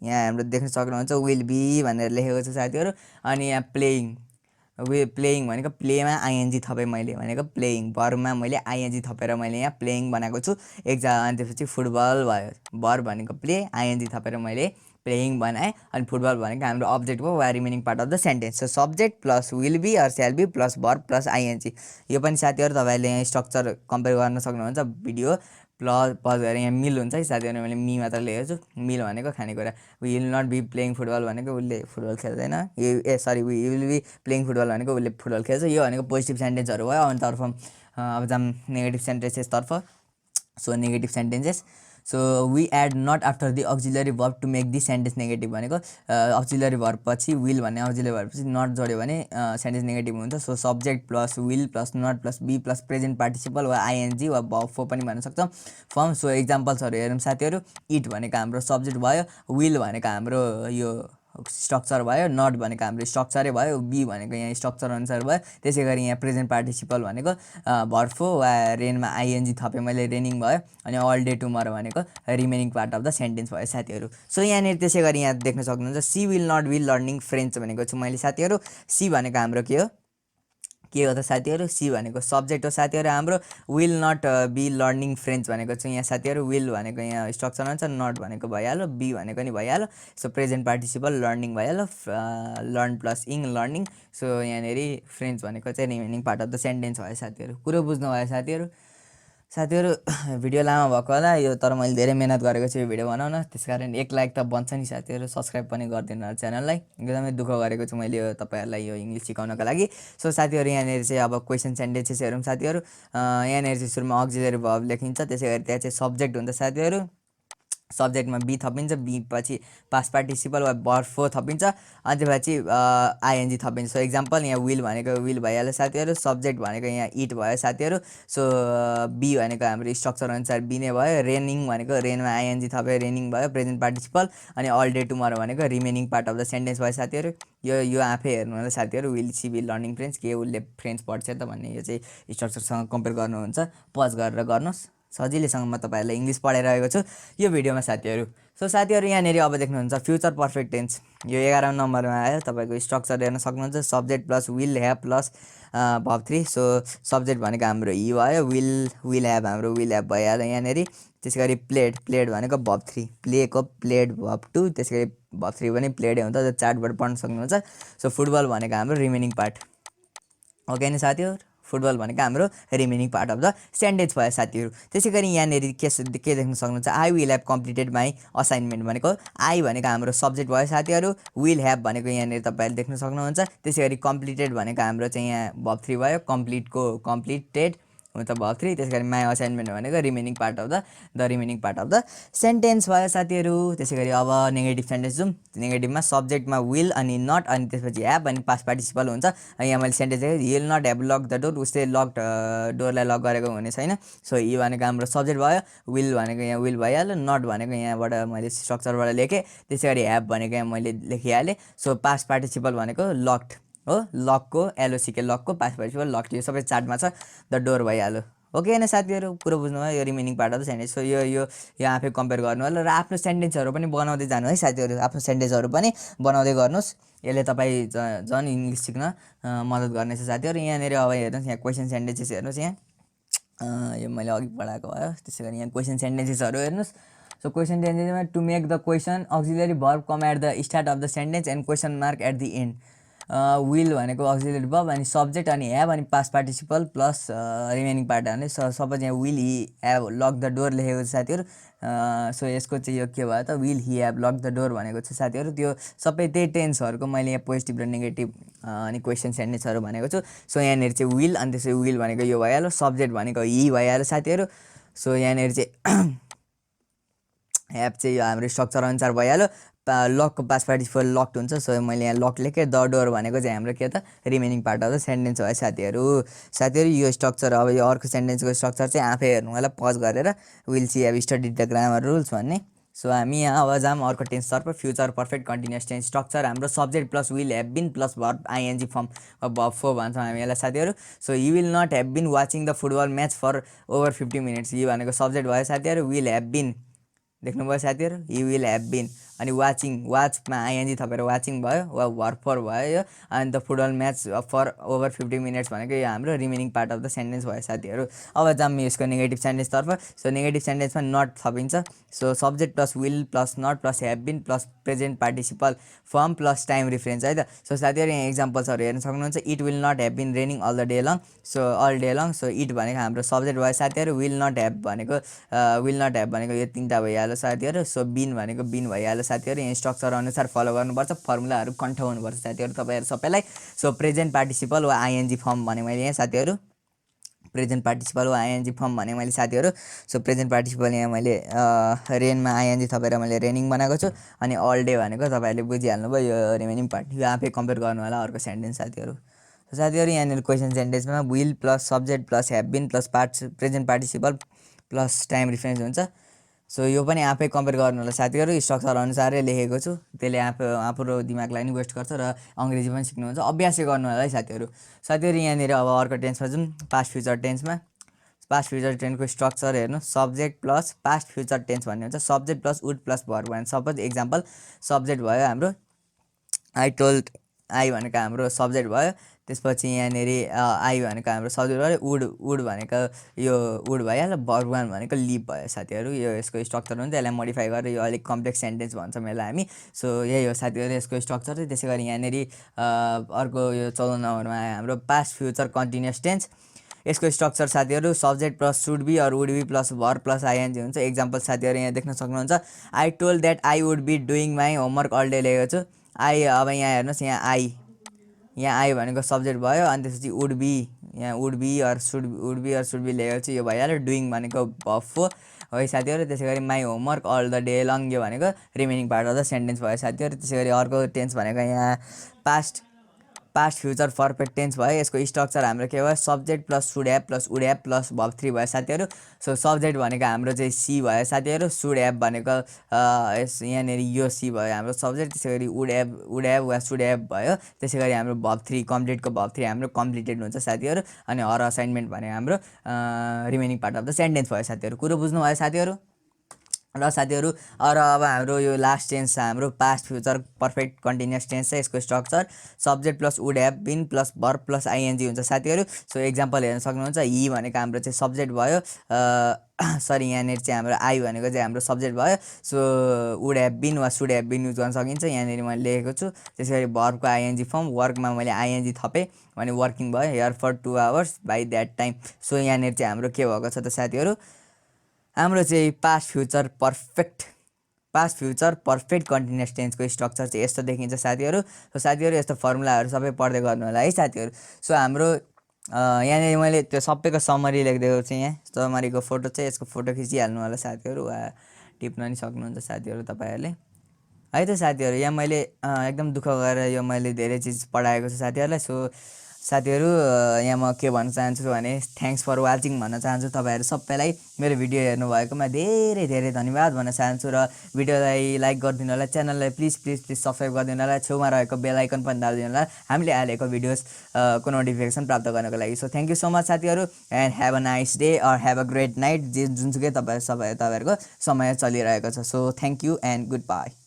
यहाँ हाम्रो देख्न सक्नुहुन्छ विल बी भनेर लेखेको छ साथीहरू। अनि यहाँ प्लेइङ भनेको प्लेमा आइएनजी थपेँ मैले भनेको प्लेइङ, भर्बमा मैले आइएनजी थपेर मैले यहाँ प्लेइङ बनाएको छु। अनि त्यसपछि फुटबल भयो, भर्ब भनेको प्ले, आइएनजी थपेर मैले प्लेइङ बनाएँ। अनि फुटबल भनेको हाम्रो अब्जेक्ट हो वा remaining part of the sentence. So subject plus will be or shall be plus verb plus ING. यो पनि साथीहरू तपाईँहरूले यहाँ स्ट्रक्चर कम्पेयर गर्न सक्नुहुन्छ। भिडियो प्लस पज गरेर यहाँ मिल हुन्छ है साथीहरू, मैले मी मात्र लेखेको छु। मिल भनेको खानेकुरा, will not be playing football भनेको उसले फुटबल खेल्दैन, विल बी प्लेइङ फुटबल भनेको उसले फुटबल खेल्छ। यो भनेको पोजिटिभ सेन्टेन्सहरू भयो। अनि तर्फ अब जाम नेगेटिभ सेन्टेन्सेसतर्फ। So negative sentences, so we add not after the auxiliary verb to make the sentence negative भनेको अक्जिलरी भर्ब पछि विल भन्ने अक्जिलरी भर्ब पछि नट जोड्यो भने सेन्टेन्स नेगेटिभ हुन्छ। So subject plus will plus not plus be plus present participle वा ING वा verb four पनि भन्न सक्छौँ फर्म। सो इक्जाम्पल्सहरू हेरौँ साथीहरू। इट भनेको हाम्रो सब्जेक्ट भयो, विल भनेको हाम्रो यो स्ट्रक्चर भयो, नट भनेको हाम्रो स्ट्रक्चरै भयो, बी भनेको यहाँ स्ट्रक्चर अनुसार भयो। त्यसै गरी यहाँ प्रेजेन्ट पार्टिसिपल भनेको भर्फो वा रेनमा आइएनजी थपेँ मैले, रेनिङ भयो। अनि अल डे टुमरो भनेको remaining part of the sentence भयो साथीहरू। सो यहाँनिर त्यसै गरी यहाँ देख्न सक्नुहुन्छ she will not be learning French भनेको छु मैले साथीहरू। सी भनेको हाम्रो के हो त साथीहरू, सी भनेको सब्जेक्ट हो साथीहरू हाम्रो। Will not be learning French भनेको छु यहाँ साथीहरू। विल भनेको यहाँ स्ट्रक्चर हुन्छ, नट भनेको भइहाल्यो, बी भनेको नि भइहाल्यो। सो प्रेजेन्ट पार्टिसिपल लर्निङ भइहाल्यो, लर्न प्लस इङ लर्निङ। सो यहाँनिर फ्रेन्च भनेको चाहिँ remaining part of the sentence भयो साथीहरू। कुरो बुझ्नु भयो साथीहरू। भिडियो लामो भएको होला यो, तर मैले धेरै मेहनत गरेको छु यो भिडियो बनाउन, त्यस कारण 1 लाइक त बन्छ नि साथीहरू। सब्सक्राइब पनि गरिदिनु होला च्यानललाई, एकदमै दुःख गरेको छु मैले यो तपाईँहरूलाई यो इङ्ग्लिस सिकाउनको लागि। सो साथीहरू यहाँनिर चाहिँ अब क्वेसन सेन्टेन्सेस हेरौँ साथीहरू। यहाँनिर चाहिँ सुरुमा अक्जिलरी भर्ब लेखिन्छ, त्यसै गरी त्यहाँ चाहिँ सब्जेक्ट हुन्छ साथीहरू। सब्जेक्टमा बी थपिन्छ, बी पछि पास्ट पार्टिसिपल वा भर्ब फोर थपिन्छ, अनि त्यसपछि आइएनजी थपिन्छ। सो इक्जाम्पल यहाँ विल भनेको विल भइहाल्यो साथीहरू, सब्जेक्ट भनेको यहाँ इट भयो साथीहरू। सो बी भनेको हाम्रो स्ट्रक्चर अनुसार बी नै भयो, रेनिङ भनेको रेनमा आइएनजी थपेर रेनिङ भयो प्रेजेन्ट पार्टिसिपल, अनि अल डे टुमरो भनेको remaining part of the sentence भयो साथीहरू। यो आफै हेर्नु होला साथीहरू, will she be learning French, के उसले फ्रेन्च पढ्छ त भन्ने यो चाहिँ स्ट्रक्चरसँग कम्पेयर गर्नुहुन्छ। पज गरेर गर्नुहोस्, सजिलैसँग म तपाईँहरूलाई इङ्ग्लिस पढाइरहेको छु यो भिडियोमा साथीहरू। सो साथीहरू यहाँनिर अब देख्नुहुन्छ फ्युचर पर्फेक्ट टेन्स, यो 11 नम्बरमा आयो। तपाईँको स्ट्रक्चर हेर्न सक्नुहुन्छ, subject plus will have plus verb 3। So subject भनेको हाम्रो हि भयो, विल ह्याभ हाम्रो विल ह्याभ भइहाल्यो यहाँनिर। त्यसै गरी प्लेड भनेको भर्ब 3, प्लेको प्लेड भर्ब 2, त्यसै गरी भर्ब 3 पनि प्लेडै हुन्छ, त्यो चार्टबाट पढ्न सक्नुहुन्छ। सो फुटबल भनेको हाम्रो रिमेनिङ पार्ट, ओके नि साथीहरू। फुटबल भनेको हाम्रो remaining part of the sentence भयो साथीहरू। त्यसै गरी यहाँनिर के देख्न सक्नुहुन्छ, I will have completed my assignment भनेको आई भनेको हाम्रो सब्जेक्ट भयो साथीहरू। विल ह्याभ भनेको यहाँनिर तपाईँहरूले देख्न सक्नुहुन्छ। त्यसै गरी कम्प्लिटेड भनेको हाम्रो चाहिँ यहाँ भर्ब 3 भयो, कम्प्लिटेड हुन्छ भर्ब 3। त्यसै गरी माई असाइनमेन्ट भनेको remaining part of the remaining part of the sentence भयो साथीहरू। त्यसै गरी अब नेगेटिभ सेन्टेन्स जाउँ। नेगेटिभमा सब्जेक्टमा विल अनि नट अनि त्यसपछि ह्याभ अनि पास्ट पार्टिसिपल हुन्छ। यहाँ मैले सेन्टेन्स देखेँ, he will not have lock the door, उसले डोरलाई लक गरेको हुने छैन। सो हि भनेको हाम्रो सब्जेक्ट भयो, विल भनेको यहाँ विल भइहाल्यो, नट भनेको यहाँबाट मैले स्ट्रक्चरबाट लेखेँ, त्यसै गरी ह्याभ भनेको यहाँ मैले लेखिहालेँ। सो पास्ट पार्टिसिपल भनेको लक्ड हो, लकको एलओसीके लकको पास्ट पार्टिसिपल लक्ड, यो सबै चार्टमा छ, द डोर भइहाल्यो। ओके होइन साथीहरू, कुरो बुझ्नुभयो, यो remaining part of the sentence. So यो आफै कम्पेयर गर्नु होला र आफ्नो सेन्टेन्सहरू पनि बनाउँदै जानु है साथीहरू। आफ्नो सेन्टेन्सहरू पनि बनाउँदै गर्नुहोस्, यसले तपाईँ झन् इङ्ग्लिस सिक्न मद्दत गर्नेछ साथीहरू। यहाँनिर अब हेर्नुहोस्, यहाँ क्वेसन सेन्टेन्सेस हेर्नुहोस्, यहाँ यो मैले अघि पढाएको भयो। त्यसै गरी यहाँ क्वेसन सेन्टेन्सेसहरू हेर्नुहोस्। सो क्वेसन सेन्टेन्समा to make the question auxiliary verb come at the start of the sentence and question mark at the end. Will भनेको अक्सिलरी भर्ब अनि सब्जेक्ट अनि ह्याभ अनि past participle plus remaining part हाल्ने suppose यहाँ will he have lock the door लेखेको छ साथीहरू। So यसको चाहिँ यो के भयो त will he have lock the door भनेको छ साथीहरू। त्यो सबै त्यही टेन्सहरूको मैले यहाँ पोजिटिभ र नेगेटिभ अनि क्वेसन सेन्टेन्सहरू भनेको छु। सो यहाँनिर चाहिँ विल अनि त्यसरी विल भनेको यो भइहाल्यो, सब्जेक्ट भनेको हि भइहाल्यो साथीहरू। सो यहाँनिर चाहिँ ह्याभ चाहिँ यो हाम्रो स्ट्रक्चर अनुसार भइहाल्यो। लकको पास्ट पार्टिसिपल लक्ड हुन्छ, सो मैले यहाँ लक लेखेँ। द डोर भनेको चाहिँ हाम्रो के त remaining part of the sentence भयो साथीहरू। यो स्ट्रक्चर अब यो अर्को सेन्टेन्सको स्ट्रक्चर चाहिँ आफै हेर्नु होला पज गरेर, will she have studied the grammar rules भन्ने। सो हामी यहाँ अब जाम अर्को टेन्सतर्फ। Future perfect continuous tense structure हाम्रो subject plus will have been plus verb ING form verb four भन्छौँ हामी यसलाई साथीहरू। So he will not have been watching the football match for over 50 minutes. He भनेको सब्जेक्ट भयो साथीहरू, will have बिन देख्नुभयो साथीहरू, हि विल हेभ बिन अनि वाचिङ वाचमा आइएनजी थपेर वाचिङ भयो वा भर्ब फोर भयो यो। अनि the football match for over 50 minutes भनेको यो हाम्रो remaining part of the sentence भयो साथीहरू। अब जाम यसको नेगेटिभ सेन्टेन्सतर्फ। सो नेगेटिभ सेन्टेन्समा नट थपिन्छ। So subject plus will plus not plus have been plus present participle form plus time reference है त। सो साथीहरू यहाँ इक्जाम्पल्सहरू हेर्न सक्नुहुन्छ। It will not have been raining all the day long, so all day long. So it भनेको हाम्रो subject भयो साथीहरू, विल नट हेभ भनेको यो तिनवटा भइहाल्यो साथीहरू। सो बिन भनेको बिन भइहाल्यो साथीहरू। यहाँ स्ट्रक्चर अनुसार फलो गर्नुपर्छ, फर्मुलाहरू कन्ठ हुनुपर्छ साथीहरू तपाईँहरू सबैलाई। सो प्रेजेन्ट पार्टिसिपल वा आइएनजी फर्म भने मैले यहाँ साथीहरू, प्रेजेन्ट पार्टिसिपल वा आइएनजी फर्म भने मैले साथीहरू। सो प्रेजेन्ट पार्टिसिपल यहाँ मैले रेनमा आइएनजी थपेर मैले रेनिङ बनाएको छु। अनि अल डे भनेको तपाईँहरूले बुझिहाल्नुभयो यो रिमेनिङ पार्ट। यो आफै कम्पेयर गर्नु होला अर्को सेन्टेन्स साथीहरू। साथीहरू यहाँनिर क्वेसन सेन्टेन्समा will plus subject plus have been plus present participle plus time reference हुन्छ। सो यो पनि आफै कम्पेयर गर्नु होला साथीहरू, स्ट्रक्चर अनुसारै लेखेको छु। त्यसले आफ्नो दिमागलाई नि वेस्ट गर्छ र अङ्ग्रेजी पनि सिक्नुहुन्छ, अभ्यासै गर्नु होला है साथीहरू। यहाँनिर अब अर्को टेन्समा जाउँ, पास्ट फ्युचर टेन्समा। पास्ट फ्युचर टेन्सको स्ट्रक्चर हेर्नु, subject plus past future tense भन्ने हुन्छ। Subject plus would plus verb भने सपोज एक्जाम्पल सब्जेक्ट भयो हाम्रो आई टोल्ड, आई भनेको हाम्रो सब्जेक्ट भयो। त्यसपछि यहाँनिर आई भनेको हाम्रो सब्जेक्ट भयो, वुड भनेको यो वुड भइहाल्यो, भर्ब वान भनेको लिभ भयो साथीहरू। यो यसको स्ट्रक्चर हुन्छ, यसलाई मोडिफाई गरेर यो अलिक कम्प्लेक्स सेन्टेन्स भन्छौँ यसलाई हामी। सो यही हो साथीहरू यसको स्ट्रक्चर चाहिँ। त्यसै गरी यहाँनिर अर्को यो 14 नम्बरमा आयो हाम्रो पास्ट फ्युचर कन्टिन्युस टेन्स। यसको स्ट्रक्चर साथीहरू subject plus should be or would be plus verb plus ING हुन्छ। एक्जाम्पल साथीहरू यहाँ देख्न सक्नुहुन्छ, I told that I would be doing my homework all day लेखेको छु। आई अब यहाँ हेर्नुहोस्, यहाँ आई भनेको सब्जेक्ट भयो। अनि त्यसपछि would be or should be लेखेको छु, यो भइहाल्यो। डुइङ भनेको भर्ब फोर है साथीहरू। त्यसै गरी my homework all the day long यो भनेको remaining part of the sentence भयो साथीहरू। त्यसै गरी अर्को टेन्स भनेको यहाँ पास्ट फ्युचर पर्फेक्ट टेन्स भयो। यसको स्ट्रक्चर हाम्रो के भयो, subject plus should have plus would have plus verb three भयो साथीहरू। सो सब्जेक्ट भनेको हाम्रो चाहिँ सी भयो साथीहरू, सुड ह्याभ भनेको यहाँनिर यो सी भयो हाम्रो सब्जेक्ट। त्यसै गरी वुड ह्याभ वा सुड ह्याभ भयो। त्यसै गरी हाम्रो भर्ब थ्री कम्प्लिटको भर्ब थ्री हाम्रो कम्प्लिटेड हुन्छ साथीहरू। अनि हर असाइनमेन्ट भने हाम्रो remaining part of the sentence भयो साथीहरू। कुरो बुझ्नुभयो साथीहरू र साथीहरू। अब हाम्रो यो लास्ट टेन्स हाम्रो past future perfect continuous tense छ। यसको structure subject plus would have been plus verb plus ING हुन्छ साथीहरू। सो एक्जाम्पल हेर्न सक्नुहुन्छ, हि भनेको हाम्रो चाहिँ सब्जेक्ट भयो, यहाँनिर चाहिँ हाम्रो आई भनेको चाहिँ हाम्रो सब्जेक्ट भयो। सो वुड ह्याभ बिन वा सुड ह्याभ बिन युज गर्न सकिन्छ, यहाँनिर मैले लेखेको छु। त्यसै गरी भर्बको आइएनजी फर्म, वर्कमा मैले आइएनजी थपेँ भने वर्किङ भयो, here for 2 hours by that time. So यहाँनिर चाहिँ हाम्रो के भएको छ त साथीहरू, हाम्रो चाहिँ पास्ट फ्युचर पर्फेक्ट कन्टिन्युस टेन्सको स्ट्रक्चर चाहिँ यस्तो देखिन्छ साथीहरू। सो साथीहरू यस्तो फर्मुलाहरू सबै पढ्दै गर्नु होला है साथीहरू। सो हाम्रो यहाँनिर मैले त्यो सबैको समरी लेखिदिएको छु। यहाँ समरीको फोटो चाहिँ यसको फोटो खिचिहाल्नु होला साथीहरू, वा टिप्न नि सक्नुहुन्छ साथीहरू तपाईँहरूले है त साथीहरू। यहाँ मैले एकदम दुःख गरेर यो मैले धेरै चिज पढाएको छु साथीहरूलाई। सो साथीहरू यहाँ म के भन्न चाहन्छु भने थ्याङ्क्स फर वाचिङ भन्न चाहन्छु तपाईँहरू सबैलाई। मेरो भिडियो हेर्नुभएकोमा धेरै धेरै धन्यवाद भन्न चाहन्छु। र भिडियोलाई लाइक गरिदिनु होला, च्यानललाई प्लिज सब्सक्राइब गरिदिनु होला, छेउमा रहेको बेल आइकन पनि दाबिदिनु होला हामीले हालेको भिडियोजको नोटिफिकेसन प्राप्त गर्नको लागि। So thank you so much साथीहरू, and have a nice day or have a great night, जुनसुकै तपाईँहरूको समय चलिरहेको छ। So thank you and good by.